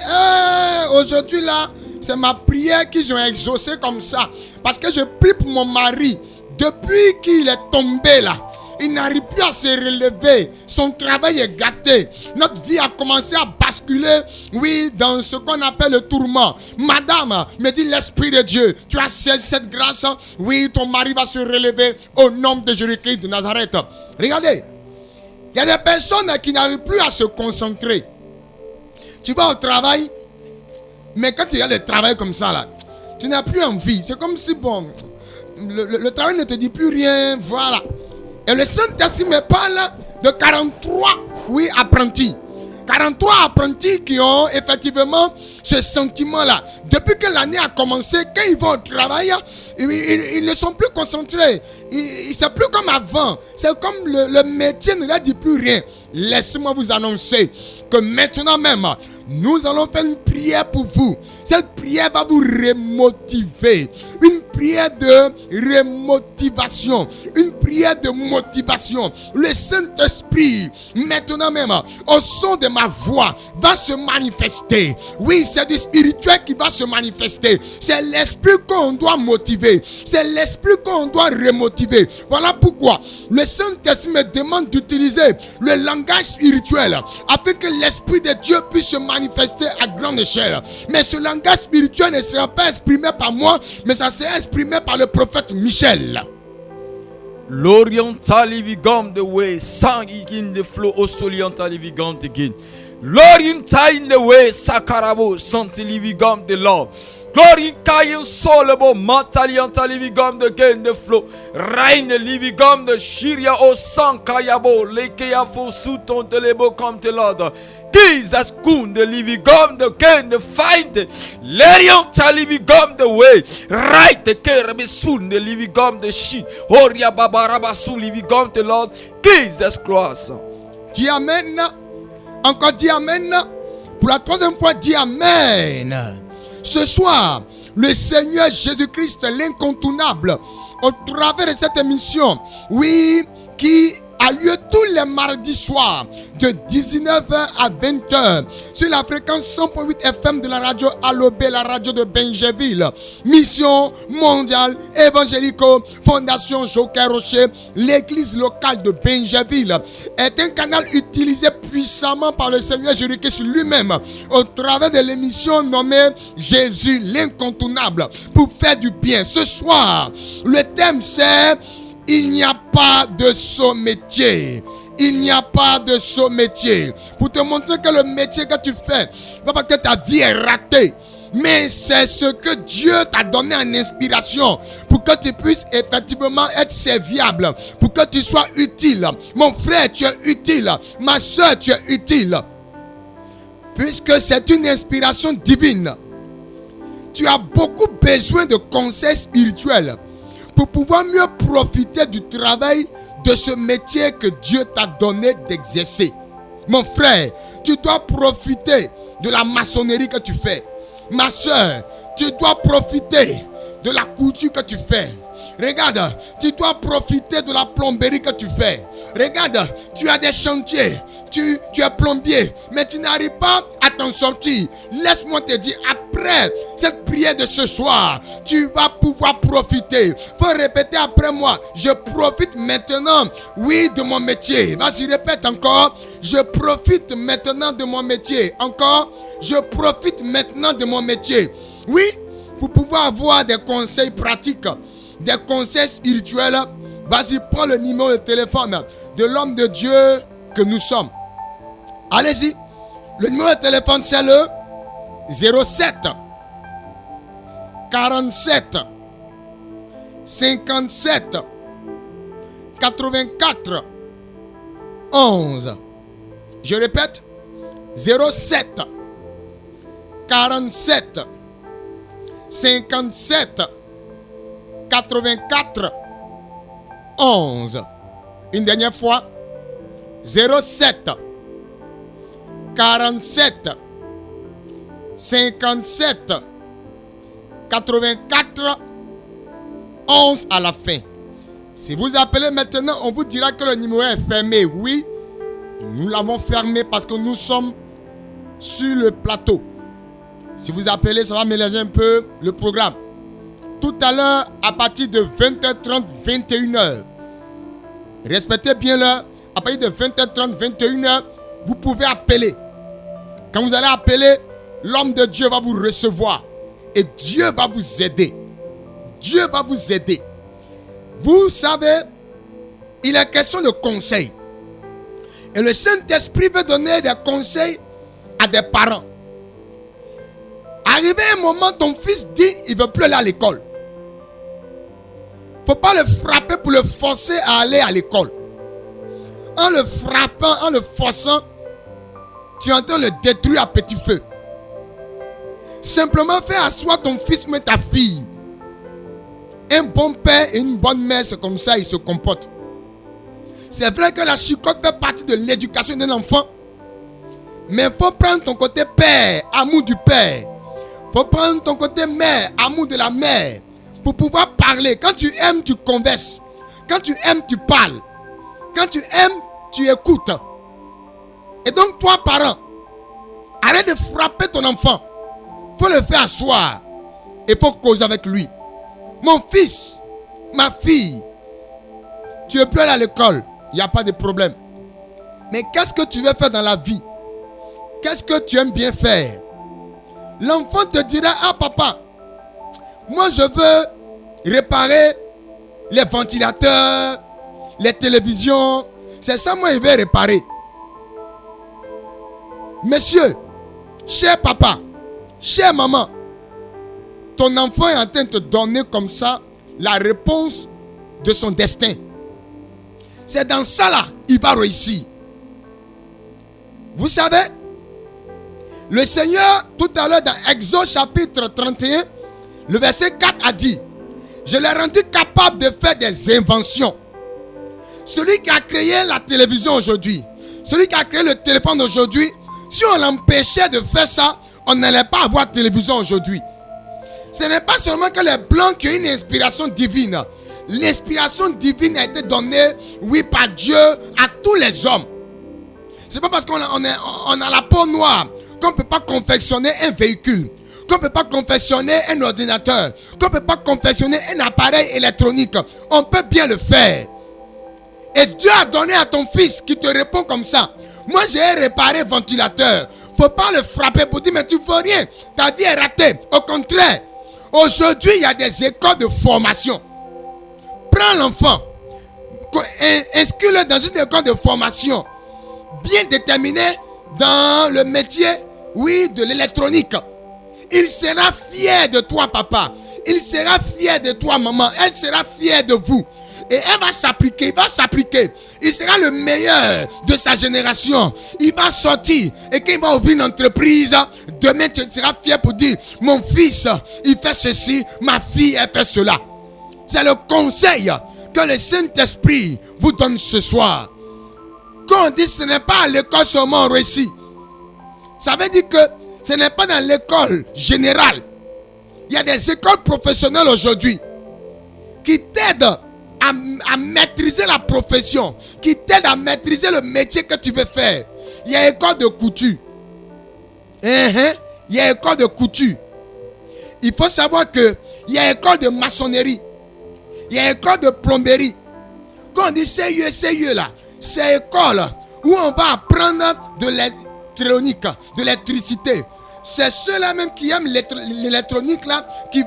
aujourd'hui là, c'est ma prière qu'ils ont exaucé comme ça. Parce que je prie pour mon mari. Depuis qu'il est tombé là, il n'arrive plus à se relever. Son travail est gâté. Notre vie a commencé à basculer, oui, dans ce qu'on appelle le tourment. Madame, me dit l'Esprit de Dieu, tu as saisi cette grâce. Oui, ton mari va se relever au nom de Jésus-Christ de Nazareth. Regardez, il y a des personnes qui n'arrivent plus à se concentrer. Tu vas au travail, mais quand il y a le travail comme ça, là, tu n'as plus envie. C'est comme si, bon, le travail ne te dit plus rien, voilà. Et le Saint-Esprit me parle de 43, oui, apprentis. 43 apprentis qui ont effectivement ce sentiment-là. Depuis que l'année a commencé, quand ils vont au travail, ils ne sont plus concentrés. C'est plus comme avant. C'est comme le métier ne leur dit plus rien. Laissez-moi vous annoncer que maintenant même, nous allons faire une prière pour vous. Cette prière va vous remotiver. Une prière de remotivation. Une prière de motivation. Le Saint-Esprit, maintenant même, au son de ma voix, va se manifester. Oui, c'est du spirituel qui va se manifester. C'est l'esprit qu'on doit motiver. C'est l'esprit qu'on doit remotiver. Voilà pourquoi le Saint-Esprit me demande d'utiliser le langage spirituel afin que l'Esprit de Dieu puisse se manifester à grande échelle. Mais ce langage spirituel ne sera pas exprimé par moi, mais ça sera exprimé par le prophète Michel. L'oriental living the way, sang in the flow, osoliental living again. L'oriental in the way, sakarabo, santi living the Lord. Glory kayin solebo matalianta living the gain the flow. Rain living the shiria o sankayabo, lekeya fo suton telebo come to Lord. Jesus kun the living God the gain the fight. Lerion living God the way. Right the kerebe soon the living God the shit. Oria babaraba soon living God the Lord. Jesus Christ. Dis amen. Encore dis amen. Pour la troisième fois, dis amen. Ce soir, le Seigneur Jésus-Christ, l'incontournable, au travers de cette émission, oui, qui a lieu tous les mardis soirs de 19h à 20h sur la fréquence 100.8 FM de la radio Alobé, la radio de Benjeville. Mission mondiale évangélico Fondation Joker Rocher, l'église locale de Benjeville, est un canal utilisé puissamment par le Seigneur Jésus-Christ lui-même au travers de l'émission nommée Jésus l'incontournable pour faire du bien. Ce soir, le thème c'est il n'y a pas de saut métier. Il n'y a pas de saut métier. Pour te montrer que le métier que tu fais, pas parce que ta vie est ratée, mais c'est ce que Dieu t'a donné en inspiration pour que tu puisses effectivement être serviable, pour que tu sois utile. Mon frère, tu es utile. Ma soeur, tu es utile. Puisque c'est une inspiration divine, tu as beaucoup besoin de conseils spirituels pour pouvoir mieux profiter du travail de ce métier que Dieu t'a donné d'exercer. Mon frère, tu dois profiter de la maçonnerie que tu fais. Ma soeur, tu dois profiter de la couture que tu fais. Regarde, tu dois profiter de la plomberie que tu fais. Regarde, tu as des chantiers, tu es plombier, mais tu n'arrives pas à t'en sortir. Laisse-moi te dire, après cette prière de ce soir, tu vas pouvoir profiter. Faut répéter après moi, je profite maintenant, oui, de mon métier. Vas-y, répète encore, je profite maintenant de mon métier. Encore, je profite maintenant de mon métier. Oui, pour pouvoir avoir des conseils pratiques, des conseils spirituels, vas-y, prends le numéro de téléphone de l'homme de Dieu que nous sommes. Allez-y. Le numéro de téléphone, c'est le 07 47 57 84 11. Je répète, 07 47 57 84 11. Une dernière fois, 07 47 57 84 11 à la fin. Si vous appelez maintenant, on vous dira que le numéro est fermé. Oui, nous l'avons fermé parce que nous sommes sur le plateau. Si vous appelez, ça va mélanger un peu le programme. Tout à l'heure, à partir de 20h30, 21h. Respectez bien l'heure. À partir de 20h30, 21h, vous pouvez appeler. Quand vous allez appeler, l'homme de Dieu va vous recevoir. Et Dieu va vous aider. Dieu va vous aider. Vous savez, il est question de conseils. Et le Saint-Esprit veut donner des conseils à des parents. Arrivé un moment, ton fils dit il ne veut plus aller à l'école. Il ne faut pas le frapper pour le forcer à aller à l'école. En le frappant, en le forçant, tu es en train de le détruire à petit feu. Simplement fais asseoir ton fils ou ta fille. Un bon père et une bonne mère, c'est comme ça, ils se comportent. C'est vrai que la chicotte fait partie de l'éducation d'un enfant. Mais il faut prendre ton côté père, amour du père. Il faut prendre ton côté mère, amour de la mère. Pour pouvoir parler. Quand tu aimes, tu converses. Quand tu aimes, tu parles. Quand tu aimes, tu écoutes. Et donc, toi, parent, arrête de frapper ton enfant. Il faut le faire asseoir. Il faut causer avec lui. Mon fils, ma fille, tu es plus allé à l'école. Il n'y a pas de problème. Mais qu'est-ce que tu veux faire dans la vie? Qu'est-ce que tu aimes bien faire? L'enfant te dira, ah papa, moi je veux réparer les ventilateurs, les télévisions. C'est ça moi je vais réparer. Monsieur, cher papa, chère maman, ton enfant est en train de te donner comme ça la réponse de son destin. C'est dans ça là, il va réussir. Vous savez, le Seigneur, tout à l'heure dans Exode chapitre 31, le verset 4 a dit, je l'ai rendu capable de faire des inventions. Celui qui a créé la télévision aujourd'hui, celui qui a créé le téléphone aujourd'hui, si on l'empêchait de faire ça, on n'allait pas avoir de télévision aujourd'hui. Ce n'est pas seulement que les Blancs qui ont une inspiration divine. L'inspiration divine a été donnée, oui, par Dieu à tous les hommes. C'est pas parce qu'on a la peau noire qu'on ne peut pas confectionner un véhicule, qu'on ne peut pas confectionner un ordinateur, qu'on ne peut pas confectionner un appareil électronique. On peut bien le faire. Et Dieu a donné à ton fils qui te répond comme ça. Moi, j'ai réparé ventilateur. Faut pas le frapper pour dire, mais tu ne veux rien. Ta vie est ratée. Au contraire, aujourd'hui, il y a des écoles de formation. Prends l'enfant, inscris-le dans une école de formation bien déterminée dans le métier, oui, de l'électronique. Il sera fier de toi, papa. Il sera fier de toi, maman. Elle sera fière de vous. Et elle va s'appliquer, il va s'appliquer. Il sera le meilleur de sa génération. Il va sortir. Et quand il va ouvrir une entreprise, demain tu seras fier pour dire, mon fils, il fait ceci, ma fille, elle fait cela. C'est le conseil que le Saint-Esprit vous donne ce soir. Quand on dit ce n'est pas à l'école seulement on réussit. Ça veut dire que ce n'est pas dans l'école générale. Il y a des écoles professionnelles aujourd'hui qui t'aident à maîtriser la profession, qui t'aide à maîtriser le métier que tu veux faire. Il y a école de couture. Il y a école de couture. Il faut savoir que il y a école de maçonnerie. Il y a école de plomberie. Quand on dit CIE là, c'est école où on va apprendre de l'électronique, de l'électricité. C'est ceux-là même qui aiment l'électronique là, qui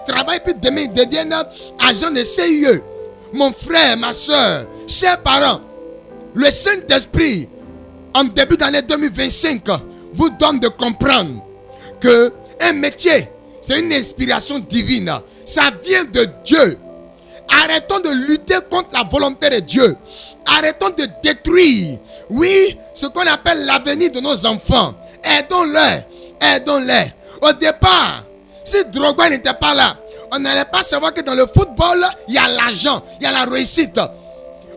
travaillent puis demain ils deviennent agents de CIE. Mon frère, ma soeur, chers parents, le Saint-Esprit, en début d'année 2025, vous donne de comprendre que un métier, c'est une inspiration divine. Ça vient de Dieu. Arrêtons de lutter contre la volonté de Dieu. Arrêtons de détruire, oui, ce qu'on appelle l'avenir de nos enfants. Aidons-les. Aidons-les. Au départ, si Drogba n'était pas là, on n'allait pas savoir que dans le football, il y a l'argent, il y a la réussite.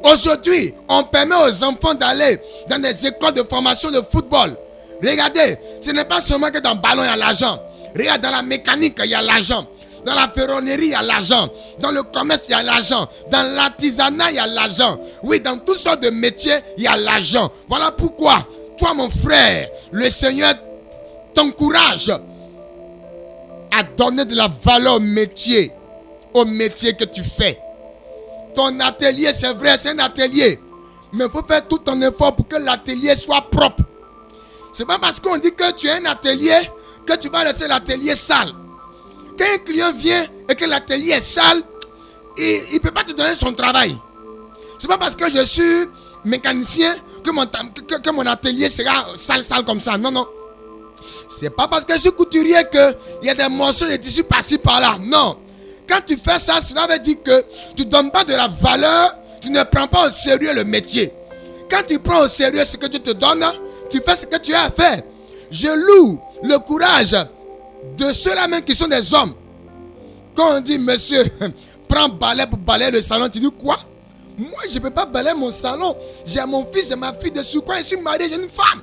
Aujourd'hui, on permet aux enfants d'aller dans des écoles de formation de football. Regardez, ce n'est pas seulement que dans le ballon, il y a l'argent. Regarde, dans la mécanique, il y a l'argent. Dans la ferronnerie, il y a l'argent. Dans le commerce, il y a l'argent. Dans l'artisanat, il y a l'argent. Oui, dans toutes sortes de métiers, il y a l'argent. Voilà pourquoi, toi, mon frère, le Seigneur t'encourage à donner de la valeur au métier que tu fais. Ton atelier, c'est vrai, c'est un atelier. Mais il faut faire tout ton effort pour que l'atelier soit propre. C'est pas parce qu'on dit que tu as un atelier que tu vas laisser l'atelier sale. Quand un client vient et que l'atelier est sale, il ne peut pas te donner son travail. C'est pas parce que je suis mécanicien que mon atelier sera sale comme ça. Non, non. C'est pas parce que je suis couturier qu'il y a des morceaux de tissu par-ci par-là. Non. Quand tu fais ça, cela veut dire que tu ne donnes pas de la valeur, tu ne prends pas au sérieux le métier. Quand tu prends au sérieux ce que Dieu te donne, tu fais ce que tu as à faire. Je loue le courage de ceux-là même qui sont des hommes. Quand on dit, monsieur, prends balai pour balayer le salon, tu dis quoi? Moi, je ne peux pas balayer mon salon. J'ai mon fils et ma fille de surcroît, je suis marié, j'ai une femme.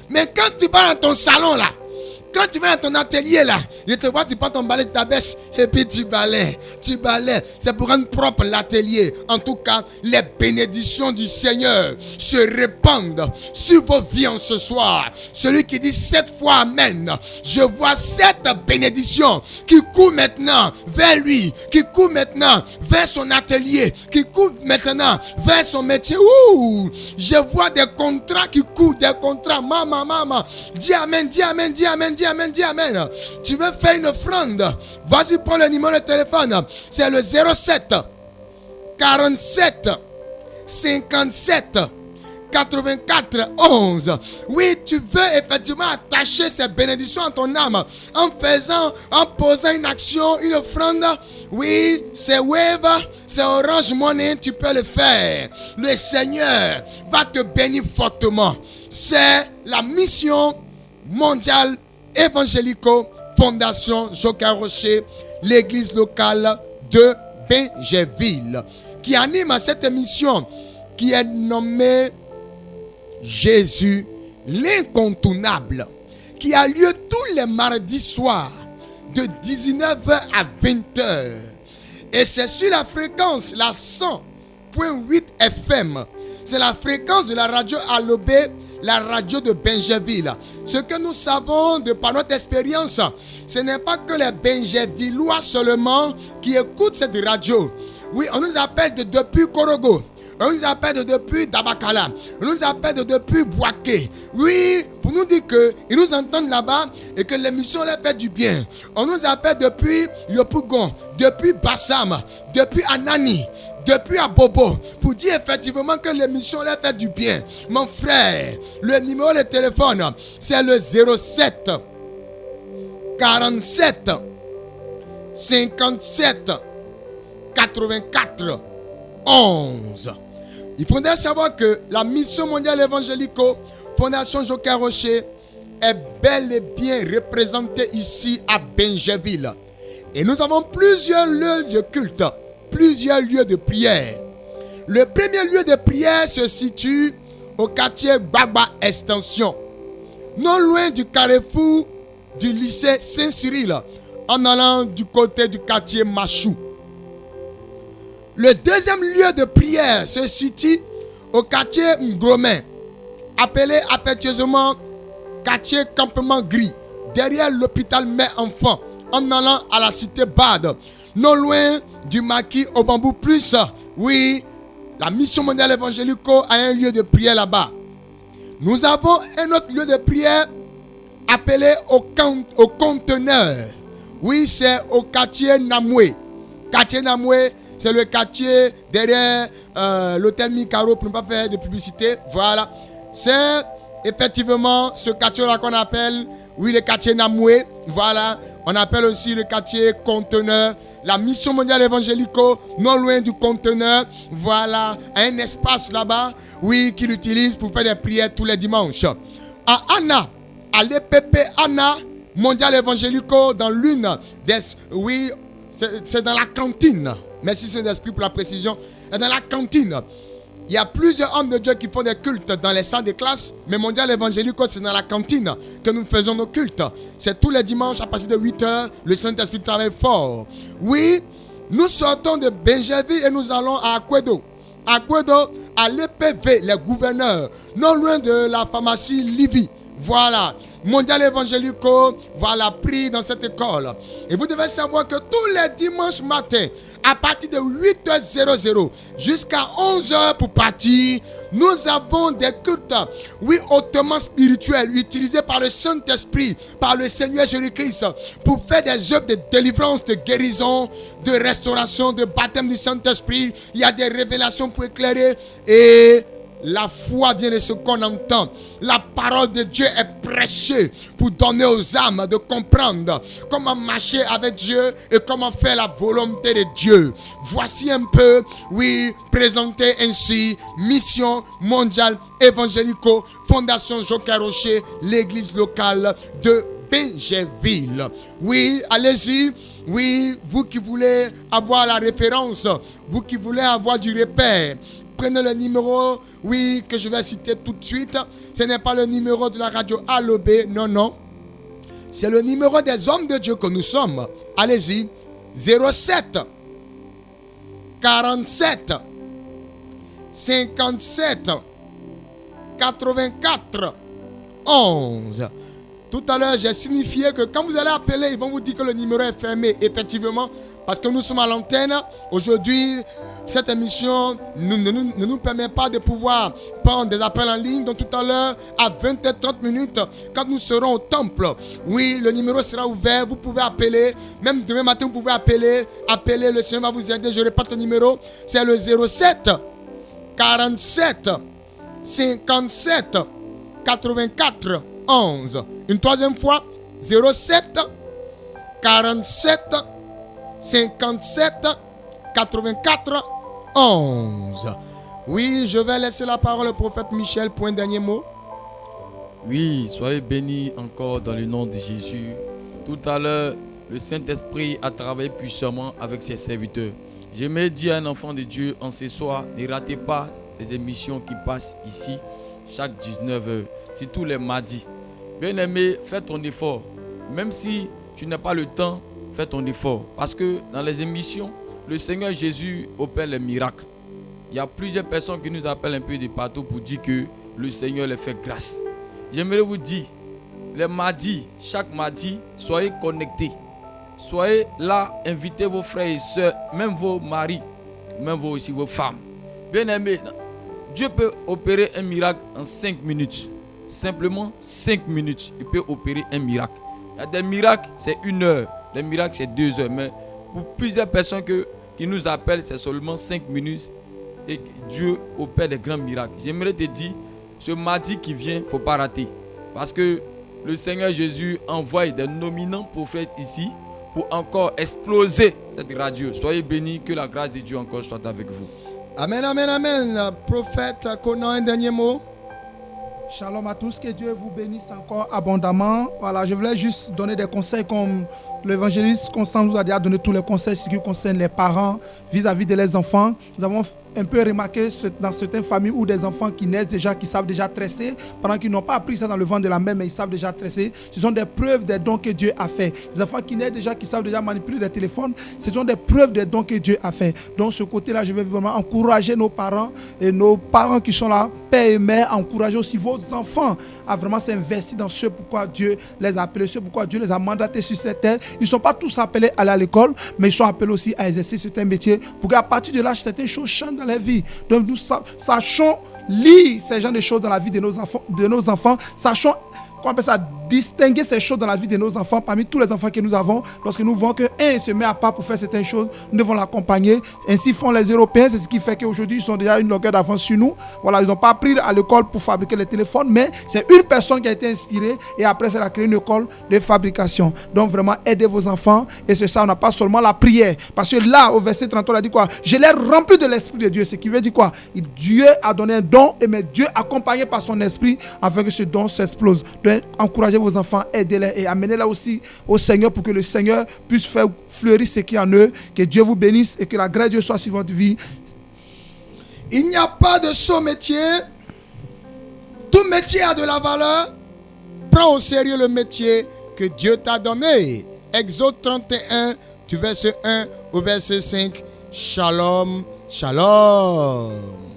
Mais quand tu vas dans ton salon là, quand tu vas dans ton atelier là, je te vois, tu prends ton balai de ta baisse et puis tu balais. C'est pour rendre propre l'atelier. En tout cas, les bénédictions du Seigneur se répandent sur vos vies en ce soir. Celui qui dit 7 fois Amen, je vois 7 bénédictions qui courent maintenant vers lui, qui courent maintenant vers son atelier, qui courent maintenant vers son métier. Ouh, je vois des contrats qui courent, des contrats. Maman, dis Amen, dis Amen, dis Amen. Dis Amen, dis Amen. Tu veux faire une offrande? Vas-y, prends le numéro de téléphone. C'est le 07 47 57 84 11. Oui, tu veux effectivement attacher ces bénédictions à ton âme en posant une action, une offrande. Oui, c'est Wave, c'est Orange Money, tu peux le faire. Le Seigneur va te bénir fortement. C'est la mission mondiale évangélico Fondation Joker Rocher, l'église locale de Benjeville, qui anime cette émission qui est nommée Jésus l'incontournable, qui a lieu tous les mardis soirs de 19h à 20h. Et c'est sur la fréquence, la 100.8 FM. C'est la fréquence de la radio Alobé, la radio de Benjeville. Ce que nous savons de par notre expérience, ce n'est pas que les Benjevillois seulement qui écoutent cette radio. Oui, on nous appelle depuis Korogo. On nous appelle depuis Dabakala. On nous appelle depuis Boaké. Oui, pour nous dire qu'ils nous entendent là-bas et que l'émission leur fait du bien. On nous appelle depuis Yopougon, depuis Bassam, depuis Anani, depuis Abobo, pour dire effectivement que l'émission leur fait du bien. Mon frère, le numéro de téléphone, c'est le 07 47 57 84 11. Il faudrait savoir que la mission mondiale évangélico Fondation Joker Rocher est bel et bien représentée ici à Benjeville. Et nous avons plusieurs lieux de culte, plusieurs lieux de prière. Le premier lieu de prière se situe au quartier Baba Extension, non loin du carrefour du lycée Saint-Cyril, en allant du côté du quartier Machou. Le deuxième lieu de prière se situe au quartier Ngromain, appelé affectueusement quartier Campement Gris, derrière l'hôpital Mère-Enfant, en allant à la cité Bade, non loin du maquis au bambou plus. Oui, la mission mondiale évangélico a un lieu de prière là-bas. Nous avons un autre lieu de prière appelé au conteneur. Oui, c'est au quartier Namoué. Quartier Namoué, c'est le quartier derrière l'hôtel Mikaro, pour ne pas faire de publicité. Voilà. C'est effectivement ce quartier-là qu'on appelle, oui, le quartier Namoué. Voilà. On appelle aussi le quartier Conteneur. La mission mondiale évangélico, non loin du Conteneur. Voilà. Un espace là-bas, oui, qu'il utilise pour faire des prières tous les dimanches. À Anna, à l'EPP Anna, mondial évangélico, dans l'une des... Oui, c'est dans la cantine. Merci Saint-Esprit pour la précision. Dans la cantine, il y a plusieurs hommes de Dieu qui font des cultes dans les salles de classe. Mais mondial évangélico, c'est dans la cantine que nous faisons nos cultes. C'est tous les dimanches à partir de 8h. Le Saint-Esprit travaille fort. Oui, nous sortons de Benjerville et nous allons à Aquedo. Aquedo, à l'EPV, les gouverneurs, non loin de la pharmacie Livy. Voilà, mondial évangélico, voilà, pris dans cette école. Et vous devez savoir que tous les dimanches matins, à partir de 8h00 jusqu'à 11h pour partir, nous avons des cultes, oui, hautement spirituels, utilisés par le Saint-Esprit, par le Seigneur Jésus-Christ, pour faire des œuvres de délivrance, de guérison, de restauration, de baptême du Saint-Esprit. Il y a des révélations pour éclairer et... la foi vient de ce qu'on entend. La parole de Dieu est prêchée pour donner aux âmes de comprendre comment marcher avec Dieu et comment faire la volonté de Dieu. Voici un peu, oui, présenté ainsi, mission mondiale évangélico, Fondation Joker Rocher, l'église locale de Benjerville. Oui, allez-y. Oui, vous qui voulez avoir la référence, vous qui voulez avoir du repère, prenez le numéro, oui, que je vais citer tout de suite. Ce n'est pas le numéro de la radio Alobé, non, non. C'est le numéro des hommes de Dieu que nous sommes. Allez-y. 07 47 57 84 11. Tout à l'heure, j'ai signifié que quand vous allez appeler, ils vont vous dire que le numéro est fermé. Effectivement, parce que nous sommes à l'antenne. Aujourd'hui, cette émission ne nous permet pas de pouvoir prendre des appels en ligne. Donc tout à l'heure, à 20h30, quand nous serons au temple, oui, le numéro sera ouvert. Vous pouvez appeler. Même demain matin, vous pouvez appeler. Appelez, le Seigneur va vous aider. Je répète le numéro. C'est le 07 47 57 84 11. Une troisième fois, 07 47 57 84 11. Oui, je vais laisser la parole au prophète Michel pour un dernier mot. Oui, soyez bénis encore dans le nom de Jésus. Tout à l'heure, le Saint-Esprit a travaillé puissamment avec ses serviteurs. J'aimerais dire à un enfant de Dieu en ce soir, ne ratez pas les émissions qui passent ici chaque 19h, c'est tous les mardis. Bien-aimé, fais ton effort. Même si tu n'as pas le temps, fais ton effort. Parce que dans les émissions, le Seigneur Jésus opère les miracles. Il y a plusieurs personnes qui nous appellent un peu de partout pour dire que le Seigneur les fait grâce. J'aimerais vous dire, les mardis, chaque mardi, soyez connectés. Soyez là, invitez vos frères et sœurs, même vos maris, même aussi vos femmes. Bien-aimé, Dieu peut opérer un miracle en 5 minutes. Simplement 5 minutes, il peut opérer un miracle. Il y a des miracles, c'est 1 heure. Des miracles, c'est 2 heures. Mais pour plusieurs personnes qui nous appellent, c'est seulement 5 minutes. Et Dieu opère des grands miracles. J'aimerais te dire, ce mardi qui vient, il ne faut pas rater. Parce que le Seigneur Jésus envoie des nominants prophètes ici pour encore exploser cette radio. Soyez bénis, que la grâce de Dieu encore soit avec vous. Amen, amen, amen. Prophète, qu'on a un dernier mot. Shalom à tous, que Dieu vous bénisse encore abondamment. Voilà, je voulais juste donner des conseils comme l'évangéliste Constant nous a déjà donné tous les conseils ce qui concerne les parents vis-à-vis de leurs enfants. Nous avons un peu remarqué dans certaines familles où des enfants qui naissent déjà, qui savent déjà tresser, pendant qu'ils n'ont pas appris ça dans le ventre de la mère, mais ils savent déjà tresser. Ce sont des preuves des dons que Dieu a fait. Des enfants qui naissent déjà, qui savent déjà manipuler des téléphones, ce sont des preuves des dons que Dieu a fait. Donc ce côté-là, je vais vraiment encourager nos parents et nos parents qui sont là, père et mère, encourager aussi vos enfants à vraiment s'investir dans ce pourquoi Dieu les a appelés, ce pourquoi Dieu les a mandatés sur cette terre. Ils ne sont pas tous appelés à aller à l'école, mais ils sont appelés aussi à exercer certains métiers pour qu'à partir de là, certaines choses changent dans leur vie. Donc nous sachons lire ces genres de choses dans la vie de nos enfants, sachons qu'on appelle ça distinguer ces choses dans la vie de nos enfants parmi tous les enfants que nous avons. Lorsque nous voyons qu'un se met à part pour faire certaines choses, nous devons l'accompagner. Ainsi font les Européens. C'est ce qui fait qu'aujourd'hui ils sont déjà une longueur d'avance sur nous. Voilà, ils n'ont pas appris à l'école pour fabriquer les téléphones, mais c'est une personne qui a été inspirée et après elle a créé une école de fabrication. Donc vraiment aidez vos enfants, et c'est ça, on n'a pas seulement la prière, parce que là au verset 33 il a dit quoi? Je l'ai rempli de l'esprit de Dieu, ce qui veut dire quoi? Dieu a donné un don, et mais Dieu accompagné par son esprit afin que ce don s'explose. Donc encouragez vos enfants, aidez-les et amenez-les aussi au Seigneur pour que le Seigneur puisse faire fleurir ce qui est en eux. Que Dieu vous bénisse et que la grâce de Dieu soit sur votre vie. Il n'y a pas de saut métier. Tout métier a de la valeur. Prends au sérieux le métier que Dieu t'a donné. Exode 31, du verset 1 au verset 5. Shalom, shalom.